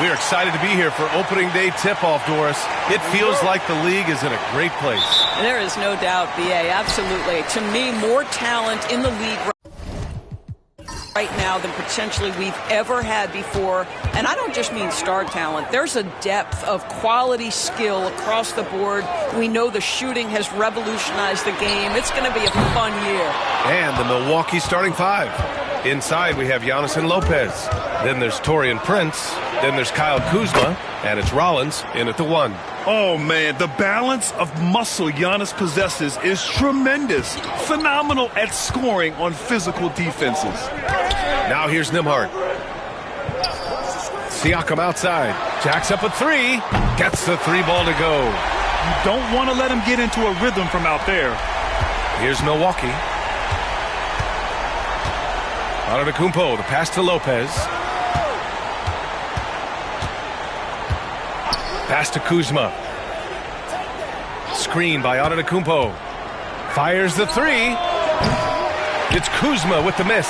we're excited to be here for opening day tip-off, Doris. It feels like the league is in a great place. There is no doubt, B.A., absolutely. To me, more talent in the league right now than potentially we've ever had before. And I don't just mean star talent. There's a depth of quality skill across the board. We know the shooting has revolutionized the game. It's going to be a fun year. And the Milwaukee starting five. Inside, we have Giannis and Lopez. Then there's Taurean Prince. Then there's Kyle Kuzma. And it's Rollins in at the 1. Oh, man, the balance of muscle Giannis possesses is tremendous. Phenomenal at scoring on physical defenses. Now here's Nembhard. Siakam outside. Jacks up a 3. Gets the 3 ball to go. You don't want to let him get into a rhythm from out there. Here's Milwaukee. Antetokounmpo, the pass to Lopez. Pass to Kuzma. Screen by Antetokounmpo. Fires the 3. It's Kuzma with the miss.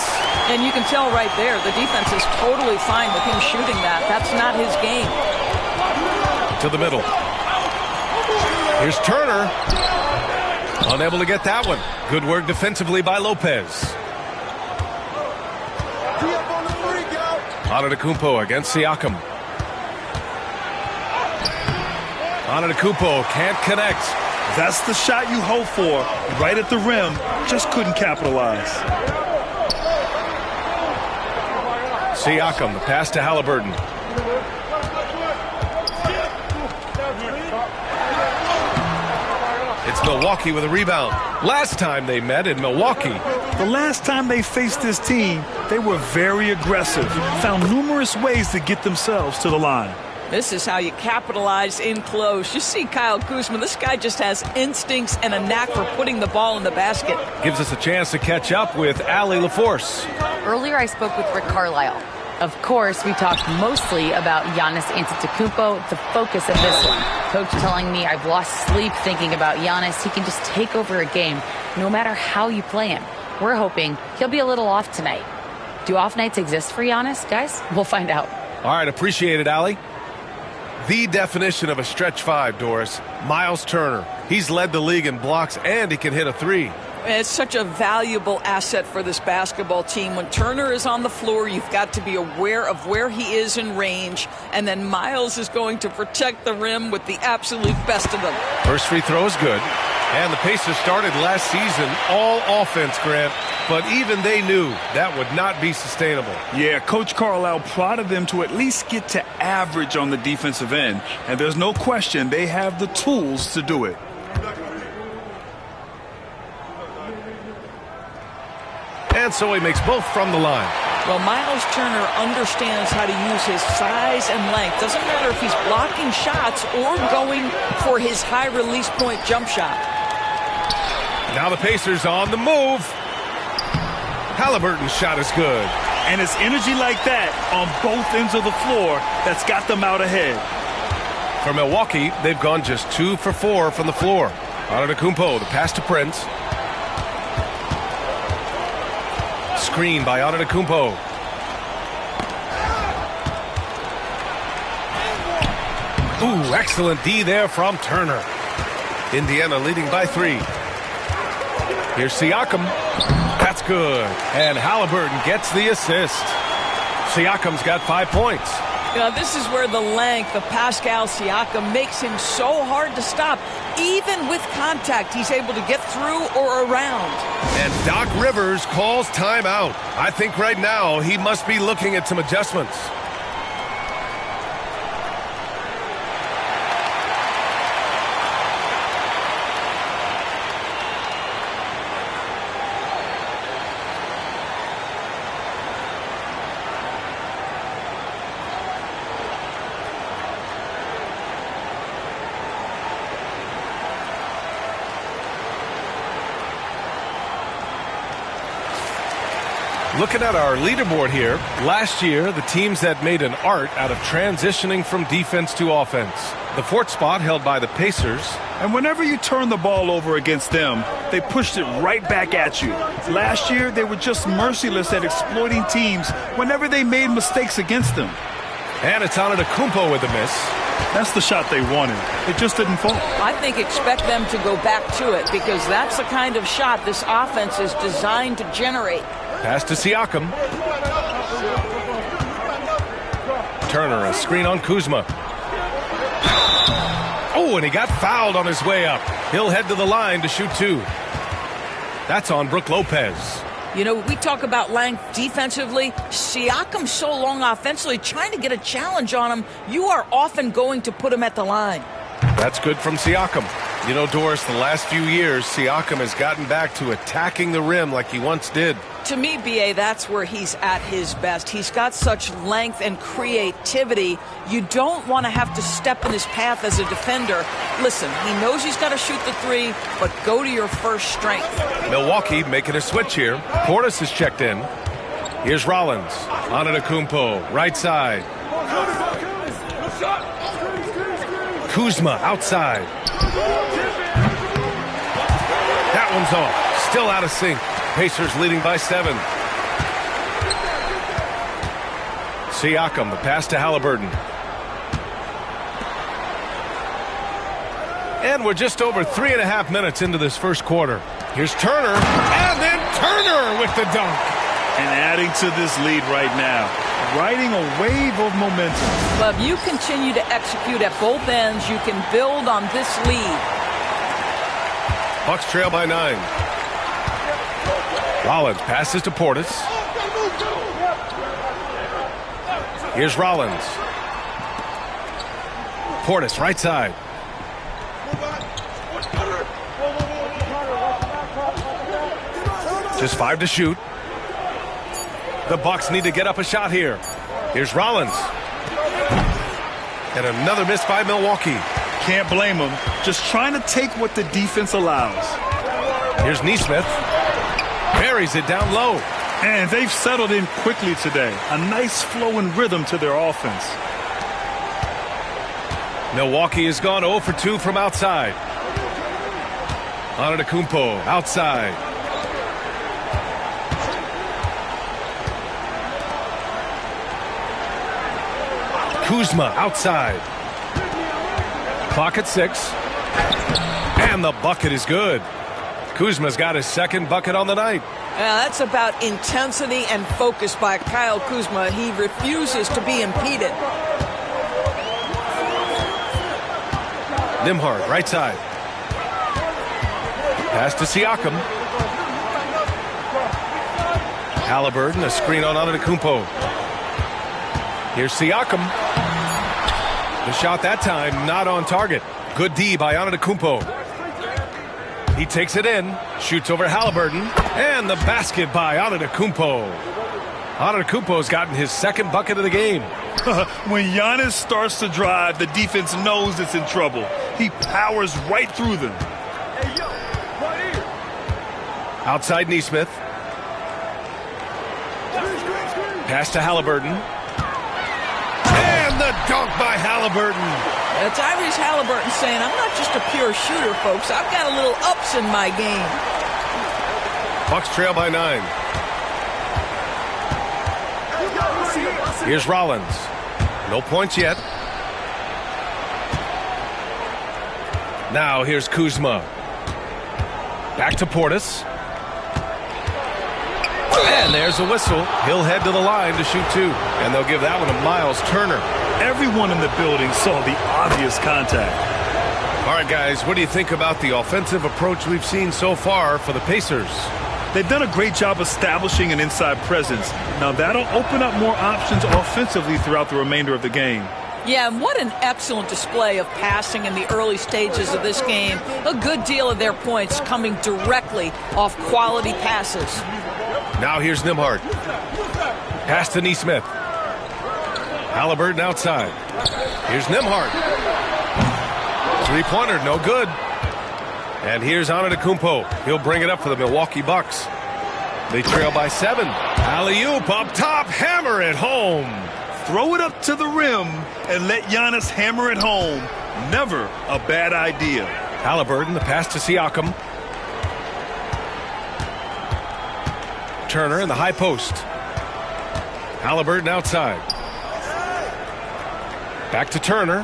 And you can tell right there, the defense is totally fine with him shooting that. That's not his game. To the middle. Here's Turner. Unable to get that one. Good work defensively by Lopez. Antetokounmpo against Siakam. Antetokounmpo can't connect. That's the shot you hope for. Right at the rim. Just couldn't capitalize. Siakam, the pass to Halliburton. It's Milwaukee with a rebound. Last time they met in Milwaukee. The last time they faced this team, they were very aggressive. Found numerous ways to get themselves to the line. This is how you capitalize in close. You see Kyle Kuzma, this guy just has instincts and a knack for putting the ball in the basket. Gives us a chance to catch up with Allie LaForce. Earlier I spoke with Rick Carlisle. Of course, we talked mostly about Giannis Antetokounmpo, the focus of this one. Coach telling me I've lost sleep thinking about Giannis. He can just take over a game no matter how you play him. We're hoping he'll be a little off tonight. Do off nights exist for Giannis, guys? We'll find out. All right, appreciate it, Allie. The definition of a stretch 5, Doris. Miles Turner. He's led the league in blocks, and he can hit a 3. It's such a valuable asset for this basketball team. When Turner is on the floor, you've got to be aware of where he is in range, and then Miles is going to protect the rim with the absolute best of them. First free throw is good. And the Pacers started last season all offense, Grant, but even they knew that would not be sustainable. Yeah, Coach Carlisle prodded them to at least get to average on the defensive end, and there's no question they have the tools to do it. And so he makes both from the line. Well, Miles Turner understands how to use his size and length. Doesn't matter if he's blocking shots or going for his high release point jump shot. Now the Pacers on the move. Halliburton's shot is good. And it's energy like that on both ends of the floor that's got them out ahead. For Milwaukee, they've gone just 2 for 4 from the floor. Antetokounmpo, the pass to Prince. Screen by Antetokounmpo. Ooh, excellent D there from Turner. Indiana leading by 3. Here's Siakam. That's good. And Halliburton gets the assist. Siakam's got 5 points. You know, this is where the length of Pascal Siakam makes him so hard to stop. Even with contact, he's able to get through or around. And Doc Rivers calls timeout. I think right now he must be looking at some adjustments. Looking at our leaderboard here, last year the teams that made an art out of transitioning from defense to offense. The 4th spot held by the Pacers. And whenever you turn the ball over against them, they pushed it right back at you. Last year, they were just merciless at exploiting teams whenever they made mistakes against them. And it's Antetokounmpo with the miss. That's the shot they wanted. It just didn't fall. I think expect them to go back to it because that's the kind of shot this offense is designed to generate. Pass to Siakam. Turner, a screen on Kuzma. Oh, and he got fouled on his way up. He'll head to the line to shoot 2. That's on Brook Lopez. You know, we talk about length defensively. Siakam's so long offensively, trying to get a challenge on him. You are often going to put him at the line. That's good from Siakam. You know, Doris, the last few years, Siakam has gotten back to attacking the rim like he once did. To me, B.A., that's where he's at his best. He's got such length and creativity. You don't want to have to step in his path as a defender. Listen, he knows he's got to shoot the 3, but go to your first strength. Milwaukee making a switch here. Portis is checked in. Here's Rollins. Antetokounmpo, right side. Kuzma outside. That one's off. Still out of sync. Pacers leading by 7. Siakam, the pass to Halliburton. And we're just over 3.5 minutes into this first quarter. Here's Turner, and then Turner with the dunk. And adding to this lead right now, riding a wave of momentum. But if you continue to execute at both ends, you can build on this lead. Bucks trail by 9. Rollins passes to Portis. Here's Rollins. Portis, right side. Just 5 to shoot. The Bucks need to get up a shot here. Here's Rollins. And another miss by Milwaukee. Can't blame them. Just trying to take what the defense allows. Here's Nesmith. Buries it down low. And they've settled in quickly today. A nice flow and rhythm to their offense. Milwaukee has gone 0 for 2 from outside. Antetokounmpo outside. Kuzma outside. Clock at 6. And the bucket is good. Kuzma's got his second bucket on the night. That's about intensity and focus by Kyle Kuzma. He refuses to be impeded. Nembhard, right side. Pass to Siakam. Halliburton, a screen on Antetokounmpo. Here's Siakam. The shot that time not on target. Good D by Antetokounmpo. He takes it in, shoots over Halliburton, and the basket by Antetokounmpo. Antetokounmpo's gotten his second bucket of the game. When Giannis starts to drive, the defense knows it's in trouble. He powers right through them. Outside Nesmith. Pass to Halliburton. And the dunk by Halliburton. It's Tyrese Halliburton saying, I'm not just a pure shooter, folks. I've got a little ups in my game. Bucks trail by 9. Here's Rollins. No points yet. Now here's Kuzma. Back to Portis. And there's a whistle. He'll head to the line to shoot 2. And they'll give that one to Miles Turner. Everyone in the building saw the obvious contact. All right, guys, what do you think about the offensive approach we've seen so far for the Pacers? They've done a great job establishing an inside presence. Now that'll open up more options offensively throughout the remainder of the game. Yeah, and what an excellent display of passing in the early stages of this game. A good deal of their points coming directly off quality passes. Now here's Nembhard. Pass to Nesmith. Halliburton outside. Here's Nembhard. Three-pointer, no good. And here's Antetokounmpo. He'll bring it up for the Milwaukee Bucks. They trail by 7. Alley-oop up top, hammer it home. Throw it up to the rim and let Giannis hammer it home. Never a bad idea. Halliburton, the pass to Siakam. Turner in the high post. Halliburton outside. Back to Turner.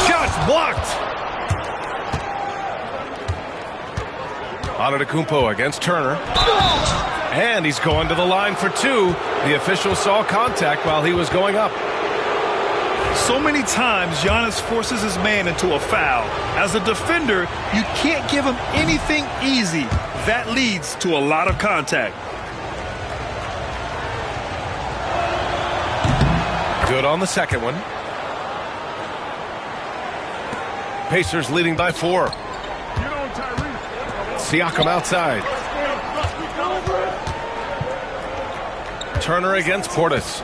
Shots blocked. Antetokounmpo against Turner. And he's going to the line for two. The official saw contact while he was going up. So many times Giannis forces his man into a foul. As a defender, you can't give him anything easy. That leads to a lot of contact. Good on the second one. Pacers leading by 4. Siakam outside. Turner against Portis.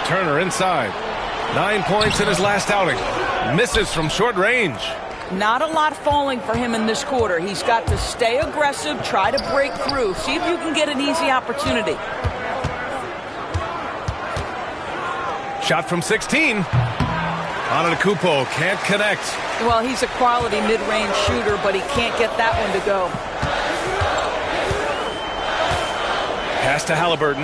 Turner inside. 9 points in his last outing. Misses from short range. Not a lot falling for him in this quarter. He's got to stay aggressive, try to break through. See if you can get an easy opportunity. Shot from 16. Antetokounmpo can't connect. Well, he's a quality mid-range shooter, but he can't get that one to go. Pass to Halliburton.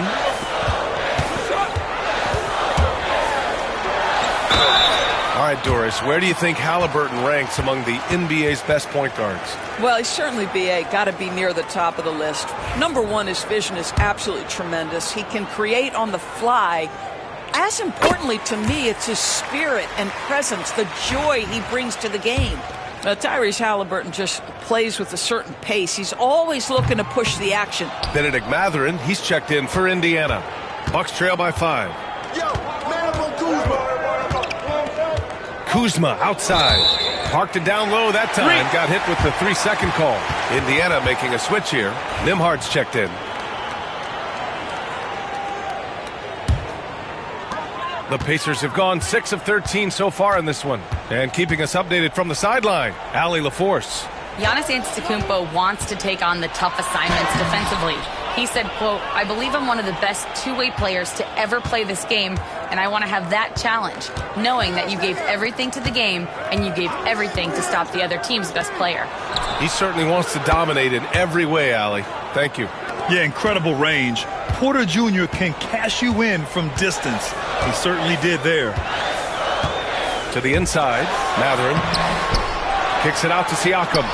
All right, Doris, where do you think Halliburton ranks among the NBA's best point guards? Well, he's certainly, B.A., got to be near the top of the list. Number one, his vision is absolutely tremendous. He can create on the fly. As importantly to me, it's his spirit and presence, the joy he brings to the game. Now, Tyrese Halliburton just plays with a certain pace. He's always looking to push the action. Benedict Mathurin, he's checked in for Indiana. Bucks trail by 5. Kuzma outside. Parked it down low that time. Got hit with the 3-second call. Indiana making a switch here. Nimhard's checked in. The Pacers have gone 6 of 13 so far in this one. And keeping us updated from the sideline, Allie LaForce. Giannis Antetokounmpo wants to take on the tough assignments defensively. He said, quote, "I believe I'm one of the best two-way players to ever play this game, and I want to have that challenge, knowing that you gave everything to the game and you gave everything to stop the other team's best player." He certainly wants to dominate in every way, Allie. Thank you. Yeah, incredible range. Porter Jr. can cash you in from distance. He certainly did there. To the inside, Mathurin kicks it out to Siakam.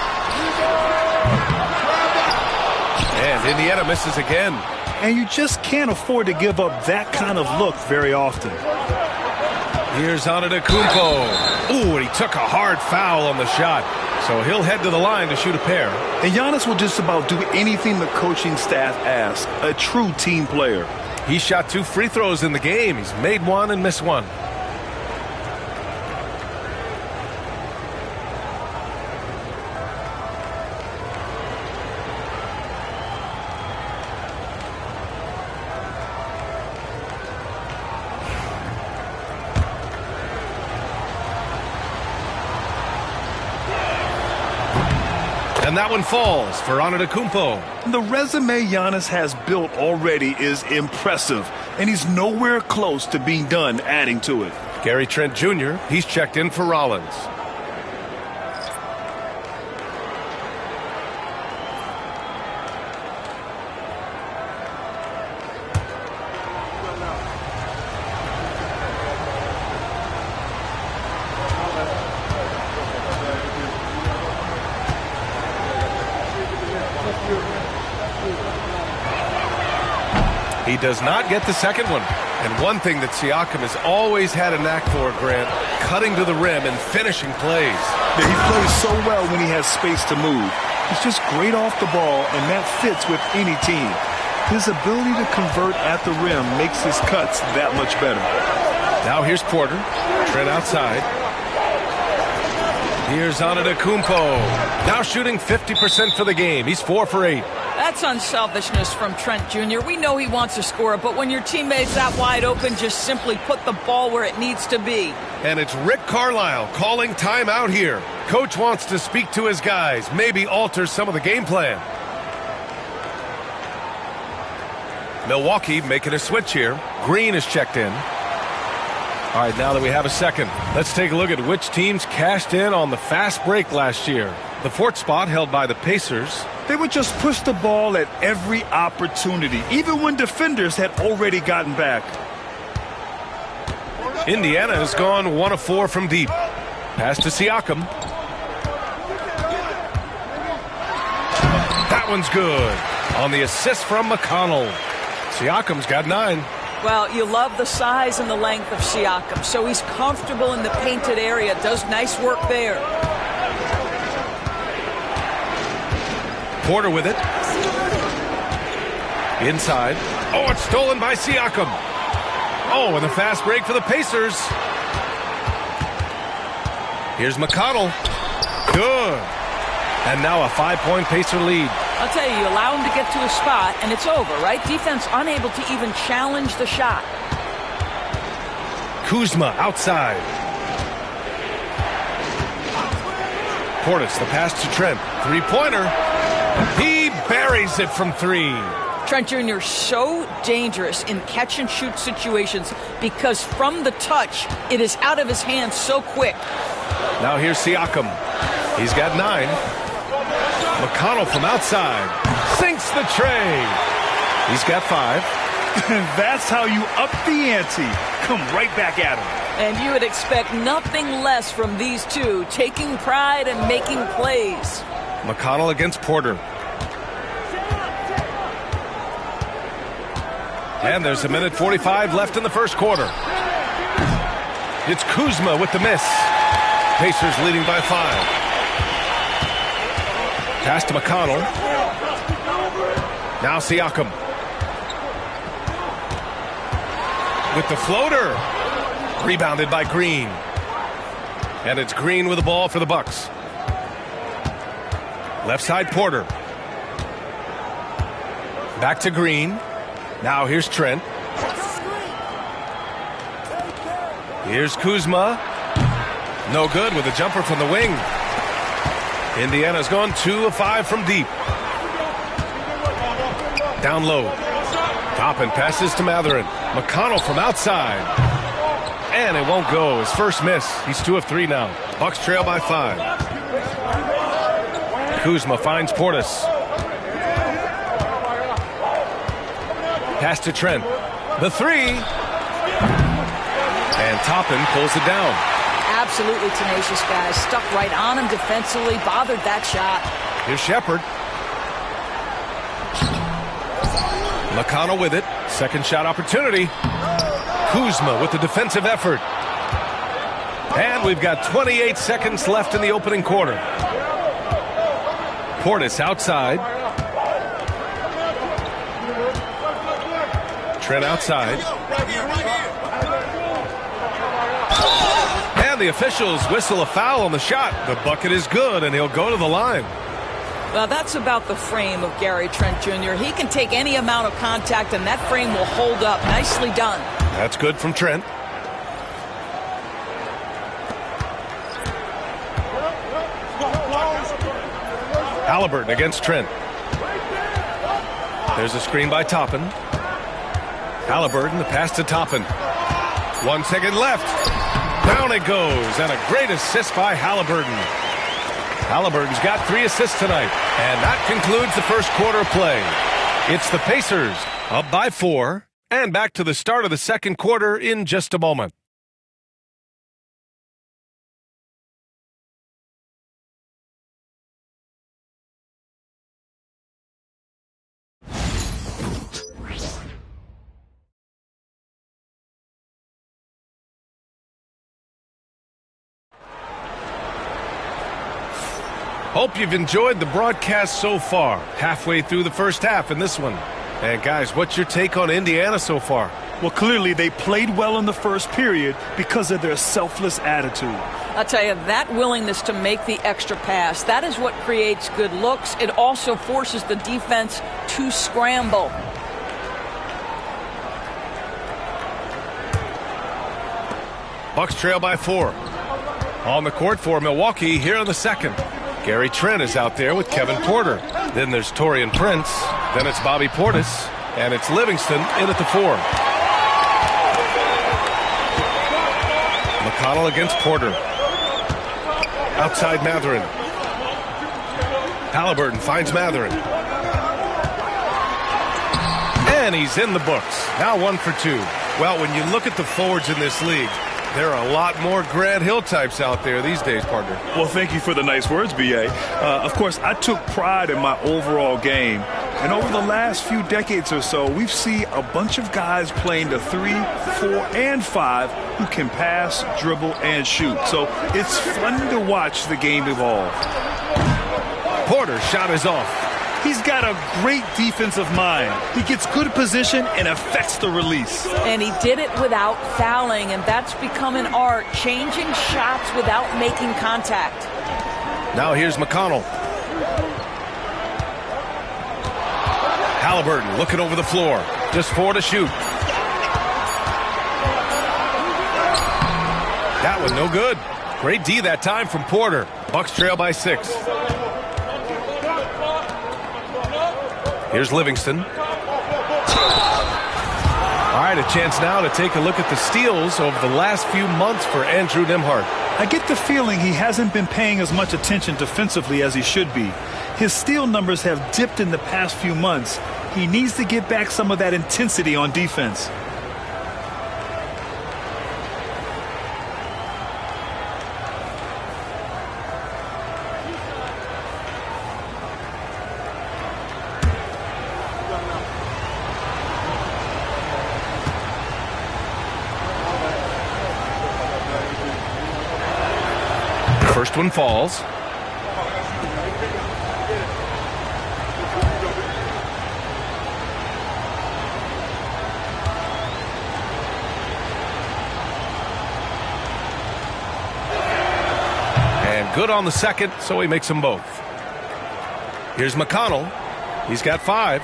And Indiana misses again. And you just can't afford to give up that kind of look very often. Here's Antetokounmpo. Ooh, and he took a hard foul on the shot. So he'll head to the line to shoot a pair. And Giannis will just about do anything the coaching staff asks. A true team player. He shot 2 free throws in the game. He's made 1 and missed 1. And that one falls for Antetokounmpo. The resume Giannis has built already is impressive, and he's nowhere close to being done adding to it. Gary Trent Jr., he's checked in for Rollins. He does not get the second one. And one thing that Siakam has always had a knack for, Grant, cutting to the rim and finishing plays. Yeah, he plays so well when he has space to move. He's just great off the ball, and that fits with any team. His ability to convert at the rim makes his cuts that much better. Now here's Porter. Trent outside. Here's Antetokounmpo. Now shooting 50% for the game. He's 4 for 8. That's unselfishness from Trent Jr. We know he wants to score, but when your teammate's that wide open, just simply put the ball where it needs to be. And it's Rick Carlisle calling timeout here. Coach wants to speak to his guys, maybe alter some of the game plan. Milwaukee making a switch here. Green is checked in. All right, now that we have a second, let's take a look at which teams cashed in on the fast break last year. The 4th spot held by the Pacers. They would just push the ball at every opportunity, even when defenders had already gotten back. Indiana has gone 1 of 4 from deep. Pass to Siakam. That one's good. On the assist from McConnell. Siakam's got 9. Well, you love the size and the length of Siakam, so he's comfortable in the painted area, does nice work there. Porter with it. Inside. Oh, it's stolen by Siakam. Oh, and a fast break for the Pacers. Here's McConnell. Good. And now a 5-point Pacer lead. I'll tell you, you allow him to get to a spot, and it's over, right? Defense unable to even challenge the shot. Kuzma outside. Portis, the pass to Trent. Three-pointer. He buries it from 3. Trent Jr. so dangerous in catch-and-shoot situations because from the touch, it is out of his hands so quick. Now here's Siakam. He's got 9. McConnell from outside. Sinks the tray. He's got 5. That's how you up the ante. Come right back at him. And you would expect nothing less from these two, taking pride and making plays. McConnell against Porter. And there's 1:45 left in the first quarter. It's Kuzma with the miss. Pacers leading by 5. Pass to McConnell. Now Siakam. With the floater. Rebounded by Green. And it's Green with the ball for the Bucks. Left side Porter. Back to Green. Now here's Trent. Here's Kuzma. No good with a jumper from the wing. Indiana's gone 2 of 5 from deep. Down low. Toppin passes to Mathurin. McConnell from outside. And it won't go. His first miss. He's 2 of 3 now. Bucks trail by 5. Kuzma finds Portis. Pass to Trent. The 3. And Toppin pulls it down. Absolutely tenacious, guys. Stuck right on him defensively. Bothered that shot. Here's Shepherd. McConnell with it. Second shot opportunity. Kuzma with the defensive effort. And we've got 28 seconds left in the opening quarter. Portis outside. Trent outside. And the officials whistle a foul on the shot. The bucket is good, and he'll go to the line. Well, that's about the frame of Gary Trent Jr. He can take any amount of contact, and that frame will hold up. Nicely done. That's good from Trent. Halliburton against Trent. There's a screen by Toppin. Halliburton, the pass to Toppin. 1 second left. Down it goes, and a great assist by Halliburton. Halliburton's got 3 assists tonight, and that concludes the first quarter play. It's the Pacers up by 4, and back to the start of the second quarter in just a moment. Hope you've enjoyed the broadcast so far. Halfway through the first half in this one. And guys, what's your take on Indiana so far? Well, clearly they played well in the first period because of their selfless attitude. I'll tell you, that willingness to make the extra pass, that is what creates good looks. It also forces the defense to scramble. Bucks trail by 4. On the court for Milwaukee here in the second. Gary Trent is out there with Kevin Porter. Then there's Taurean Prince. Then it's Bobby Portis. And it's Livingston in at the 4. McConnell against Porter. Outside Mathurin. Haliburton finds Mathurin. And he's in the books. Now 1 for 2. Well, when you look at the forwards in this league, there are a lot more Grant Hill types out there these days, partner. Well, thank you for the nice words, B.A. Of course, I took pride in my overall game. And over the last few decades or so, we've seen a bunch of guys playing the 3, 4, and 5 who can pass, dribble, and shoot. So it's fun to watch the game evolve. Porter's shot is off. He's got a great defensive mind. He gets good position and affects the release. And he did it without fouling, and that's become an art, changing shots without making contact. Now here's McConnell. Haliburton looking over the floor. Just 4 to shoot. That one no good. Great D that time from Porter. Bucks trail by 6. Here's Livingston. All right, a chance now to take a look at the steals over the last few months for Andrew Nembhard. I get the feeling he hasn't been paying as much attention defensively as he should be. His steal numbers have dipped in the past few months. He needs to get back some of that intensity on defense. First one falls. And good on the second, so he makes them both. Here's McConnell. He's got 5.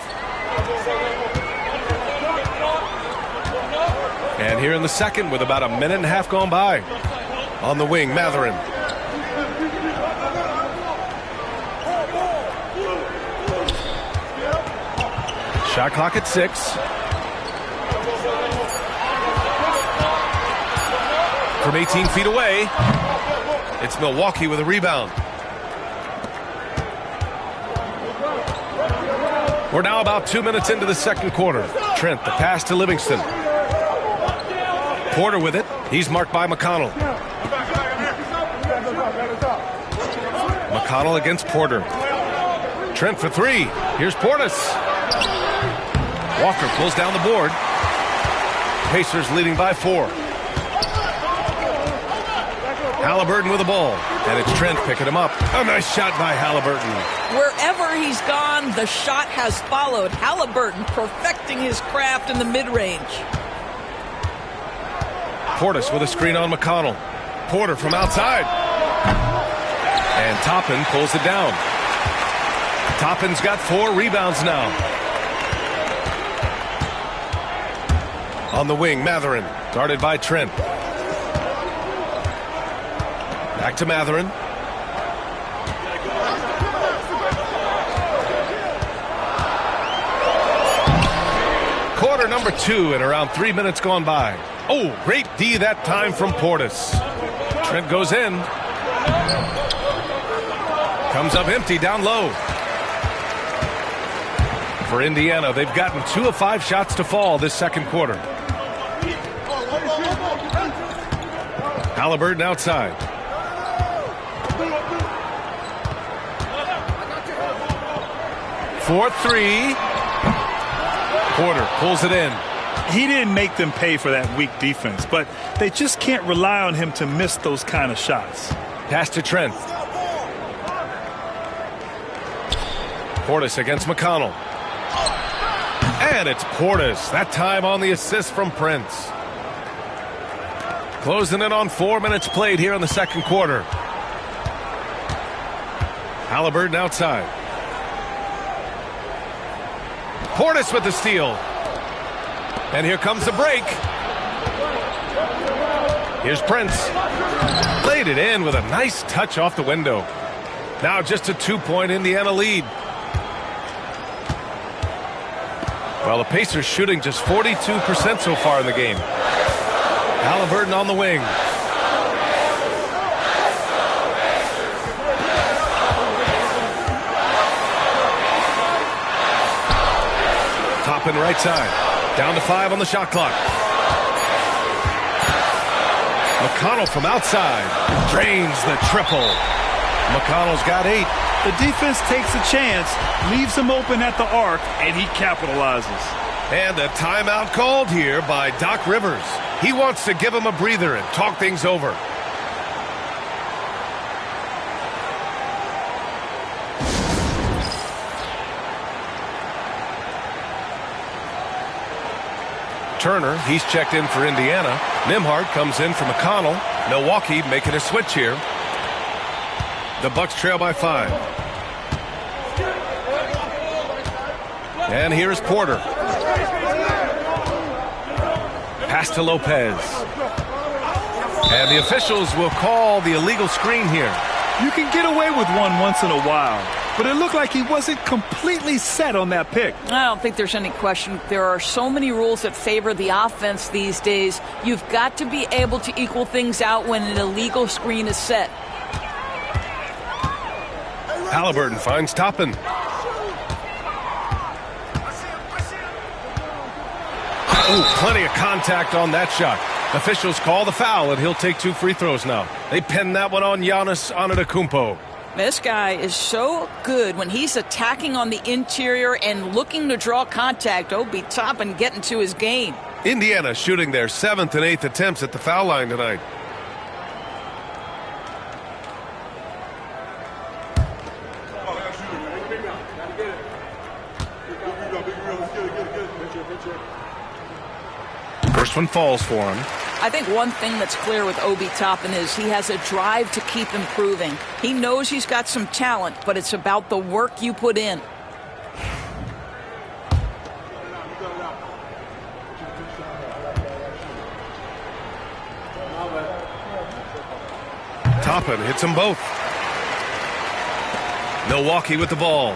And here in the second with about a minute and a half gone by. On the wing, Mathurin. Shot clock at 6. From 18 feet away, it's Milwaukee with a rebound. We're now about 2 minutes into the second quarter. Trent, the pass to Livingston. Porter with it. He's marked by McConnell. McConnell against Porter. Trent for 3. Here's Portis. Walker pulls down the board. Pacers leading by 4. Haliburton with the ball. And it's Trent picking him up. A nice shot by Haliburton. Wherever he's gone, the shot has followed. Haliburton perfecting his craft in the mid-range. Portis with a screen on McConnell. Porter from outside. And Toppin pulls it down. Toppin's got 4 rebounds now. On the wing, Mathurin, guarded by Trent. Back to Mathurin. Quarter number 2 and around 3 minutes gone by. Oh, great D that time from Portis. Trent goes in. Comes up empty down low. For Indiana, they've gotten 2 of 5 shots to fall this second quarter. Haliburton outside. For 3. Porter pulls it in. He didn't make them pay for that weak defense, but they just can't rely on him to miss those kind of shots. Pass to Trent. Portis against McConnell. And it's Portis. That time on the assist from Prince. Closing in on 4 minutes played here in the second quarter. Haliburton outside. Portis with the steal. And here comes the break. Here's Prince. Laid it in with a nice touch off the window. Now just a 2-point Indiana lead. Well, the Pacers shooting just 42% so far in the game. Haliburton on the wing. open right side. Down to 5 on the shot clock. McConnell from outside drains the triple. McConnell's got 8. The defense takes a chance, leaves him open at the arc, and he capitalizes. And a timeout called here by Doc Rivers. He wants to give him a breather and talk things over. Turner, he's checked in for Indiana. Nembhard comes in for McConnell. Milwaukee making a switch here. The Bucks trail by 5. And here's Porter. Pass to Lopez. And the officials will call the illegal screen here. You can get away with one once in a while, but it looked like he wasn't completely set on that pick. I don't think there's any question. There are so many rules that favor the offense these days. You've got to be able to equal things out when an illegal screen is set. Halliburton finds Toppin. Oh, plenty of contact on that shot. Officials call the foul, and he'll take 2 free throws now. They pin that one on Giannis Antetokounmpo. This guy is so good when he's attacking on the interior and looking to draw contact. Obi Toppin getting to his game. Indiana shooting their 7th and 8th attempts at the foul line tonight. First one falls for him. I think one thing that's clear with Obi Toppin is he has a drive to keep improving. He knows he's got some talent, but it's about the work you put in. Toppin hits them both. Milwaukee with the ball.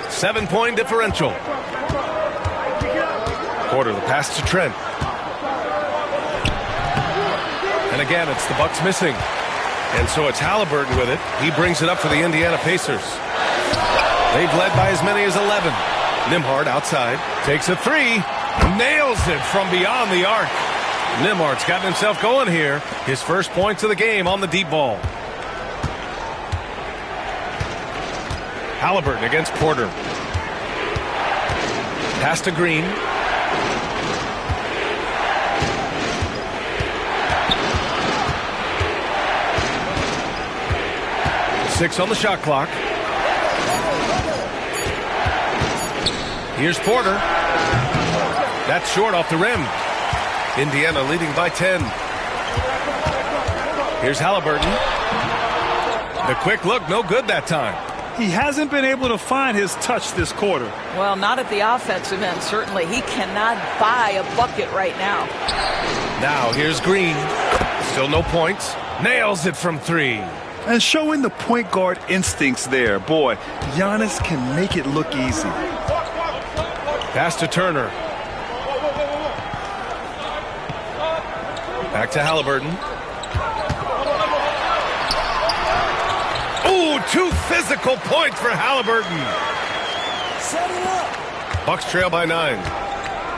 7-point differential. Porter, the pass to Trent. And again, it's the Bucks missing. And so it's Halliburton with it. He brings it up for the Indiana Pacers. They've led by as many as 11. Nembhard outside. Takes a 3. Nails it from beyond the arc. Nembhard's gotten himself going here. His first points of the game on the deep ball. Halliburton against Porter. Pass to Green. Six on the shot clock. Here's Porter. That's short off the rim. Indiana leading by 10. Here's Halliburton. The quick look, no good that time. He hasn't been able to find his touch this quarter. Well, not at the offensive end, certainly. He cannot buy a bucket right now. Now here's Green. Still no points. Nails it from 3. And showing the point guard instincts there. Boy, Giannis can make it look easy. Pass to Turner. Back to Halliburton. Ooh, 2 physical points for Halliburton. Set it up. Bucks trail by 9.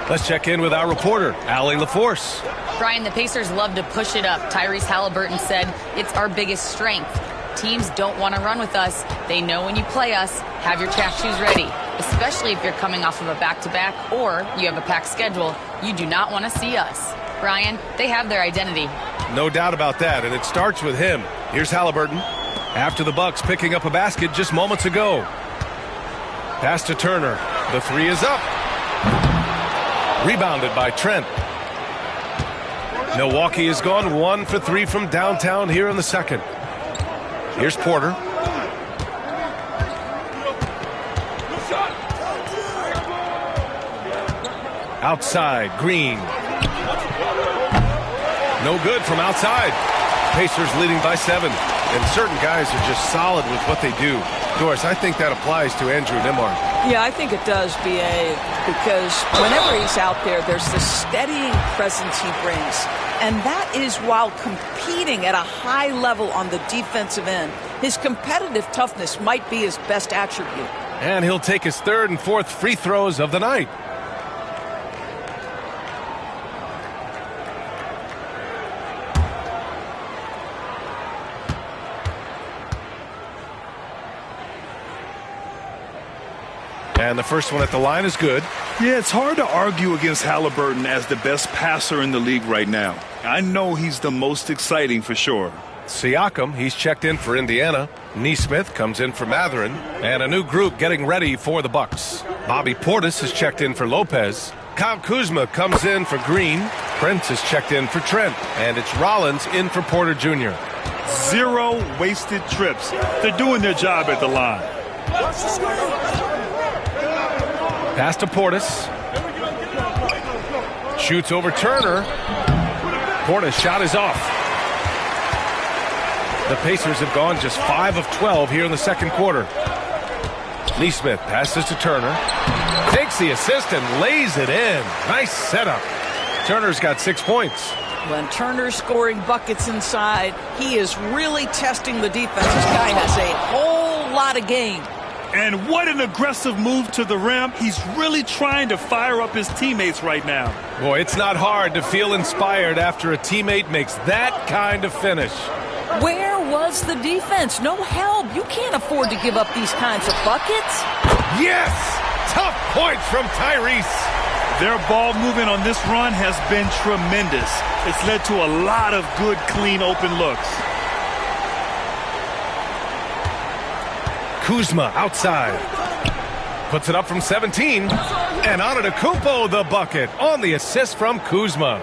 Let's check in with our reporter, Allie LaForce. Brian, the Pacers love to push it up. Tyrese Halliburton said, it's our biggest strength. Teams don't want to run with us. They know when you play us, have your track shoes ready. Especially if you're coming off of a back-to-back or you have a packed schedule. You do not want to see us. Brian, they have their identity. No doubt about that, and it starts with him. Here's Halliburton. After the Bucks picking up a basket just moments ago. Pass to Turner. The 3 is up. Rebounded by Trent. Milwaukee has gone 1 for 3 from downtown here in the second. Here's Porter. Outside, Green. No good from outside. Pacers leading by 7. And certain guys are just solid with what they do. Doris, I think that applies to Andrew Nembhard. Yeah, I think it does, B.A., because whenever he's out there, there's the steadying presence he brings. And that is while competing at a high level on the defensive end. His competitive toughness might be his best attribute. And he'll take his 3rd and 4th free throws of the night. And the first one at the line is good. Yeah, it's hard to argue against Haliburton as the best passer in the league right now. I know he's the most exciting for sure. Siakam, he's checked in for Indiana. Nesmith comes in for Mathurin. And a new group getting ready for the Bucks. Bobby Portis is checked in for Lopez. Kyle Kuzma comes in for Green. Prince is checked in for Trent. And it's Rollins in for Porter Jr. 0 wasted trips. They're doing their job at the line. Pass to Portis. Shoots over Turner. Portis' shot is off. The Pacers have gone just 5 of 12 here in the second quarter. Nesmith passes to Turner. Takes the assist and lays it in. Nice setup. Turner's got 6 points. When Turner's scoring buckets inside, he is really testing the defense. This guy has a whole lot of game. And what an aggressive move to the rim. He's really trying to fire up his teammates right now. Boy, it's not hard to feel inspired after a teammate makes that kind of finish. Where was the defense? No help. You can't afford to give up these kinds of buckets. Yes! Tough points from Tyrese. Their ball movement on this run has been tremendous. It's led to a lot of good, clean, open looks. Kuzma outside. Puts it up from 17. And Antetokounmpo the bucket on the assist from Kuzma.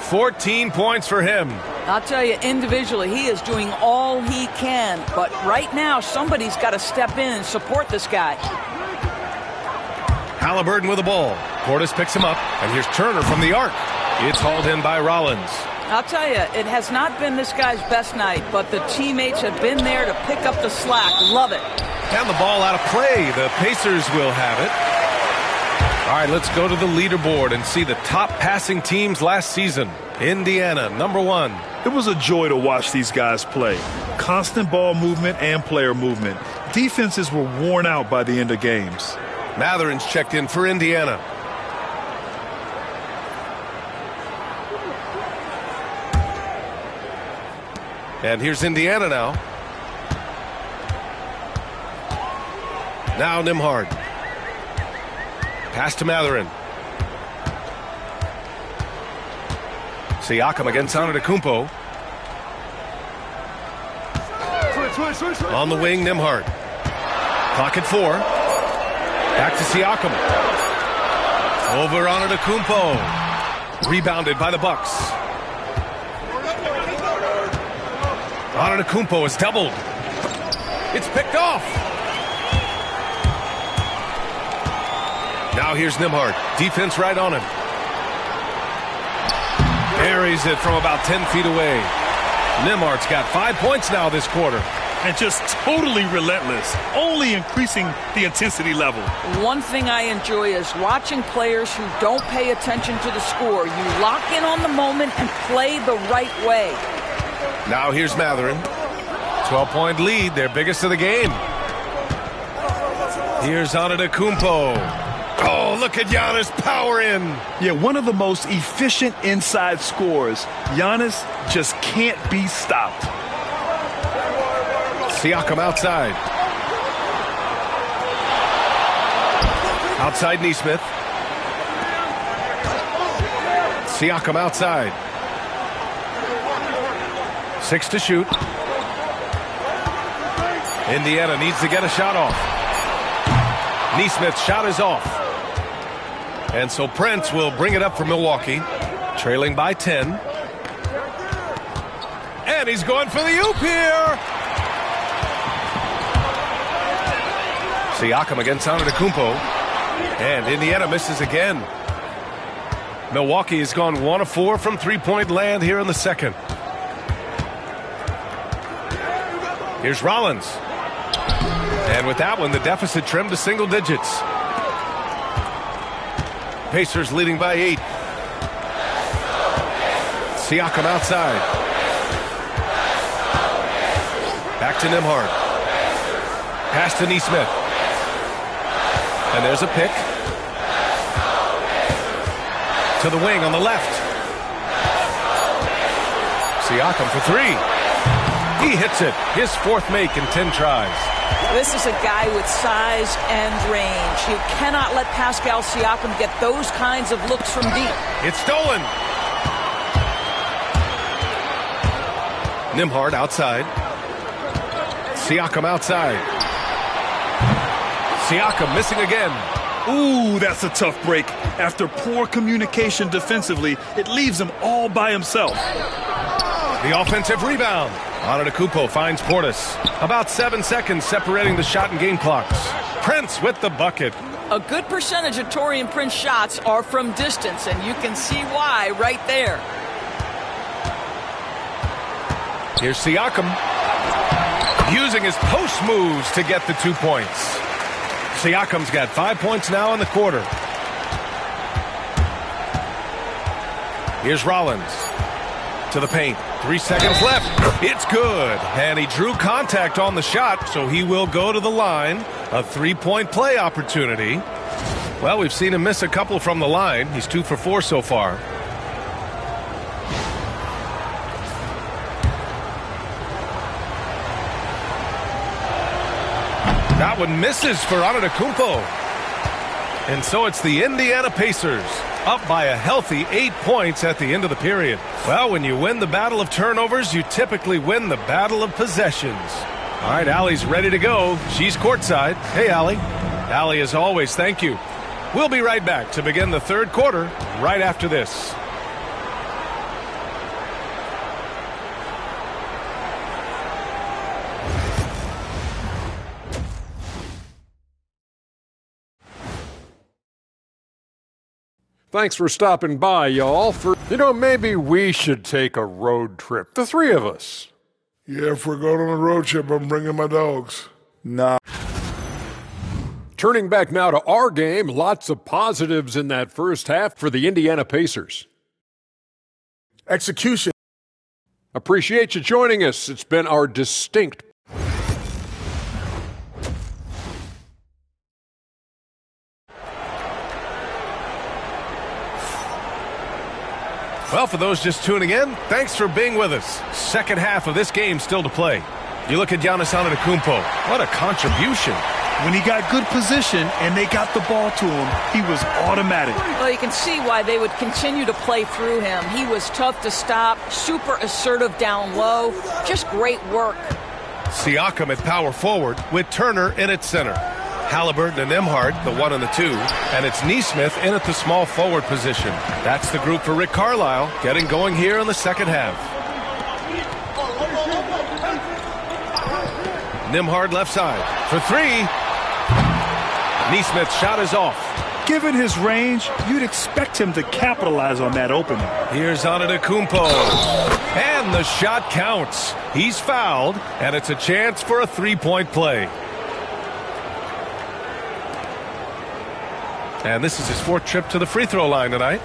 14 points for him. I'll tell you, individually, he is doing all he can. But right now, somebody's got to step in and support this guy. Haliburton with the ball. Portis picks him up. And here's Turner from the arc. It's hauled in by Rollins. I'll tell you, it has not been this guy's best night, but the teammates have been there to pick up the slack. Love it. And the ball out of play. The Pacers will have it. All right, let's go to the leaderboard and see the top passing teams last season. Indiana, number 1. It was a joy to watch these guys play. Constant ball movement and player movement. Defenses were worn out by the end of games. Mathurin's checked in for Indiana. And here's Indiana now. Now Nembhard. Pass to Mathurin. Siakam against Antetokounmpo. On the wing, Nembhard. Clock at 4. Back to Siakam. Over Antetokounmpo. Rebounded by the Bucks. Antetokounmpo is doubled. It's picked off. Now here's Nembhard. Defense right on him. Buries it from about 10 feet away. Nembhard's got 5 points now this quarter. And just totally relentless, only increasing the intensity level. One thing I enjoy is watching players who don't pay attention to the score. You lock in on the moment and play the right way. Now here's Mathurin. 12-point lead, their biggest of the game. Here's Antetokounmpo. Oh, look at Giannis power in. Yeah, one of the most efficient inside scorers. Giannis just can't be stopped. Siakam outside. Outside Nesmith. Siakam outside. 6 to shoot. Indiana needs to get a shot off. Nesmith's shot is off. And so Prince will bring it up for Milwaukee, trailing by 10. And he's going for the oop here. Siakam against Antetokounmpo. And Indiana misses again. Milwaukee has gone 1 of 4 from three-point land here in the second. Here's Rollins. And with that one, the deficit trimmed to single digits. Pacers leading by 8. Siakam outside. Back to Nembhard. Pass to Nesmith. And there's a pick. To the wing on the left. Siakam for 3. He hits it. His 4th make in 10 tries. This is a guy with size and range. You cannot let Pascal Siakam get those kinds of looks from deep. It's stolen. Nembhard outside. Siakam outside. Siakam missing again. Ooh, that's a tough break. After poor communication defensively, it leaves him all by himself. The offensive rebound. Antetokounmpo finds Portis. About 7 seconds separating the shot and game clocks. Prince with the bucket. A good percentage of Taurean Prince shots are from distance, and you can see why right there. Here's Siakam. Using his post moves to get the 2 points. Siakam's got 5 points now in the quarter. Here's Rollins. To the paint. 3 seconds left. It's good. And he drew contact on the shot, so he will go to the line. A 3-point play opportunity. Well, we've seen him miss a couple from the line. He's 2 for 4 so far. That one misses for Antetokounmpo. And so it's the Indiana Pacers up by a healthy 8 points at the end of the period. Well, when you win the battle of turnovers, you typically win the battle of possessions. All right, Allie's ready to go. She's courtside. Hey, Allie. Allie, as always, thank you. We'll be right back to begin the 3rd quarter right after this. Thanks for stopping by, y'all. Maybe we should take a road trip. The 3 of us. Yeah, if we're going on a road trip, I'm bringing my dogs. Nah. Turning back now to our game, lots of positives in that first half for the Indiana Pacers. Execution. Appreciate you joining us. It's been our distinct Well, for those just tuning in, thanks for being with us. Second half of this game still to play. You look at Giannis Antetokounmpo. What a contribution. When he got good position and they got the ball to him, he was automatic. Well, you can see why they would continue to play through him. He was tough to stop, super assertive down low. Just great work. Siakam at power forward with Turner in at center. Haliburton and Nembhard, the 1 and the 2, and it's Nesmith in at the small forward position. That's the group for Rick Carlisle, getting going here in the second half. Nembhard left side for 3. Nesmith's shot is off. Given his range, you'd expect him to capitalize on that opening. Here's Antetokounmpo. And the shot counts. He's fouled, and it's a chance for a 3-point play. And this is his 4th trip to the free throw line tonight.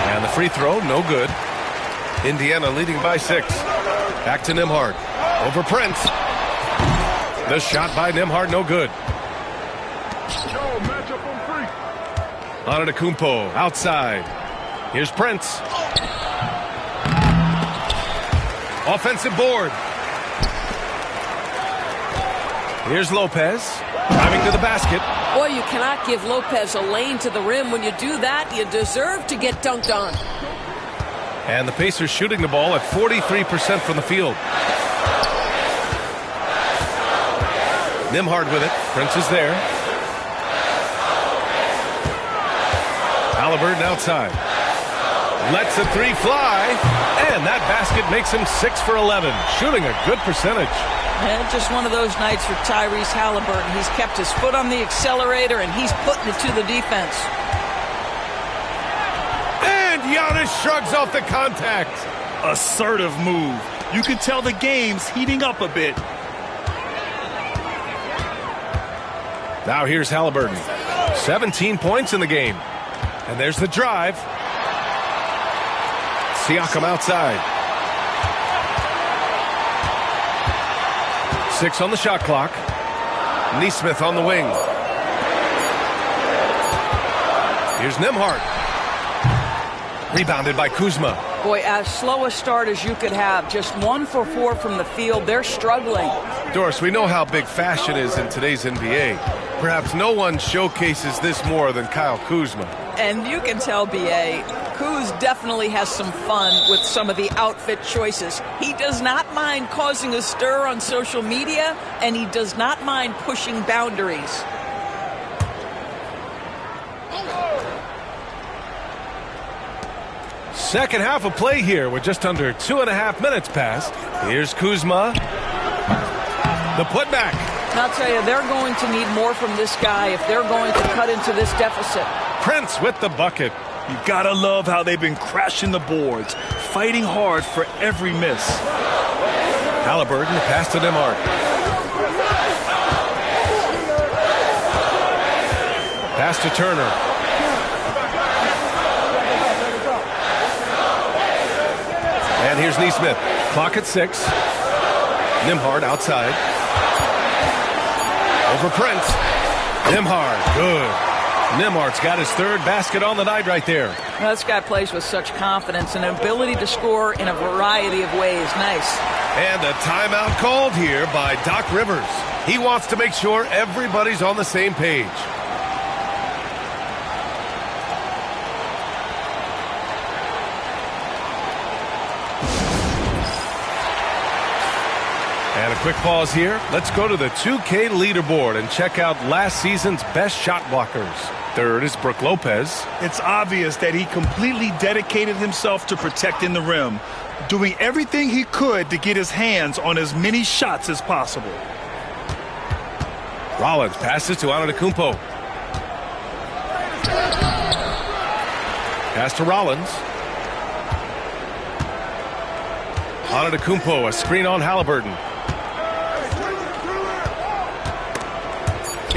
And the free throw, no good. Indiana leading by 6. Back to Nembhard. Over Prince. The shot by Nembhard, no good. Antetokounmpo outside. Here's Prince. Offensive board. Here's Lopez. Driving to the basket. Boy, you cannot give Lopez a lane to the rim. When you do that, you deserve to get dunked on. And the Pacers shooting the ball at 43% from the field. Nembhard with it. Prince is there. Haliburton outside. Lets a 3 fly. And that basket makes him 6 for 11. Shooting a good percentage. And just one of those nights for Tyrese Haliburton. He's kept his foot on the accelerator, and he's putting it to the defense. And Giannis shrugs off the contact. Assertive move. You can tell the game's heating up a bit. Now here's Haliburton. 17 points in the game. And there's the drive. Siakam outside. 6 on the shot clock. Neesmith on the wing. Here's Nembhard. Rebounded by Kuzma. Boy, as slow a start as you could have. Just 1 for 4 from the field. They're struggling. Doris, we know how big fashion is in today's NBA. Perhaps no one showcases this more than Kyle Kuzma. And you can tell, B.A., Kuz definitely has some fun with some of the outfit choices. He does not mind causing a stir on social media, and he does not mind pushing boundaries. Second half of play here with just under 2.5 minutes passed. Here's Kuzma. The putback. And I'll tell you, they're going to need more from this guy if they're going to cut into this deficit. Prince with the bucket. You gotta love how they've been crashing the boards, fighting hard for every miss. Halliburton, pass to Nembhard. Pass to Turner. And here's Neesmith. Clock at 6. Nembhard outside. Over Prince. Nembhard, good. Nembhard's got his third basket on the night right there. Well, this guy plays with such confidence and an ability to score in a variety of ways. Nice. And a timeout called here by Doc Rivers. He wants to make sure everybody's on the same page. And a quick pause here. Let's go to the 2K leaderboard and check out last season's best shot blockers. Third is Brook Lopez. It's obvious that he completely dedicated himself to protecting the rim, doing everything he could to get his hands on as many shots as possible. Rollins passes to Antetokounmpo. Pass to Rollins. Antetokounmpo, a screen on Halliburton.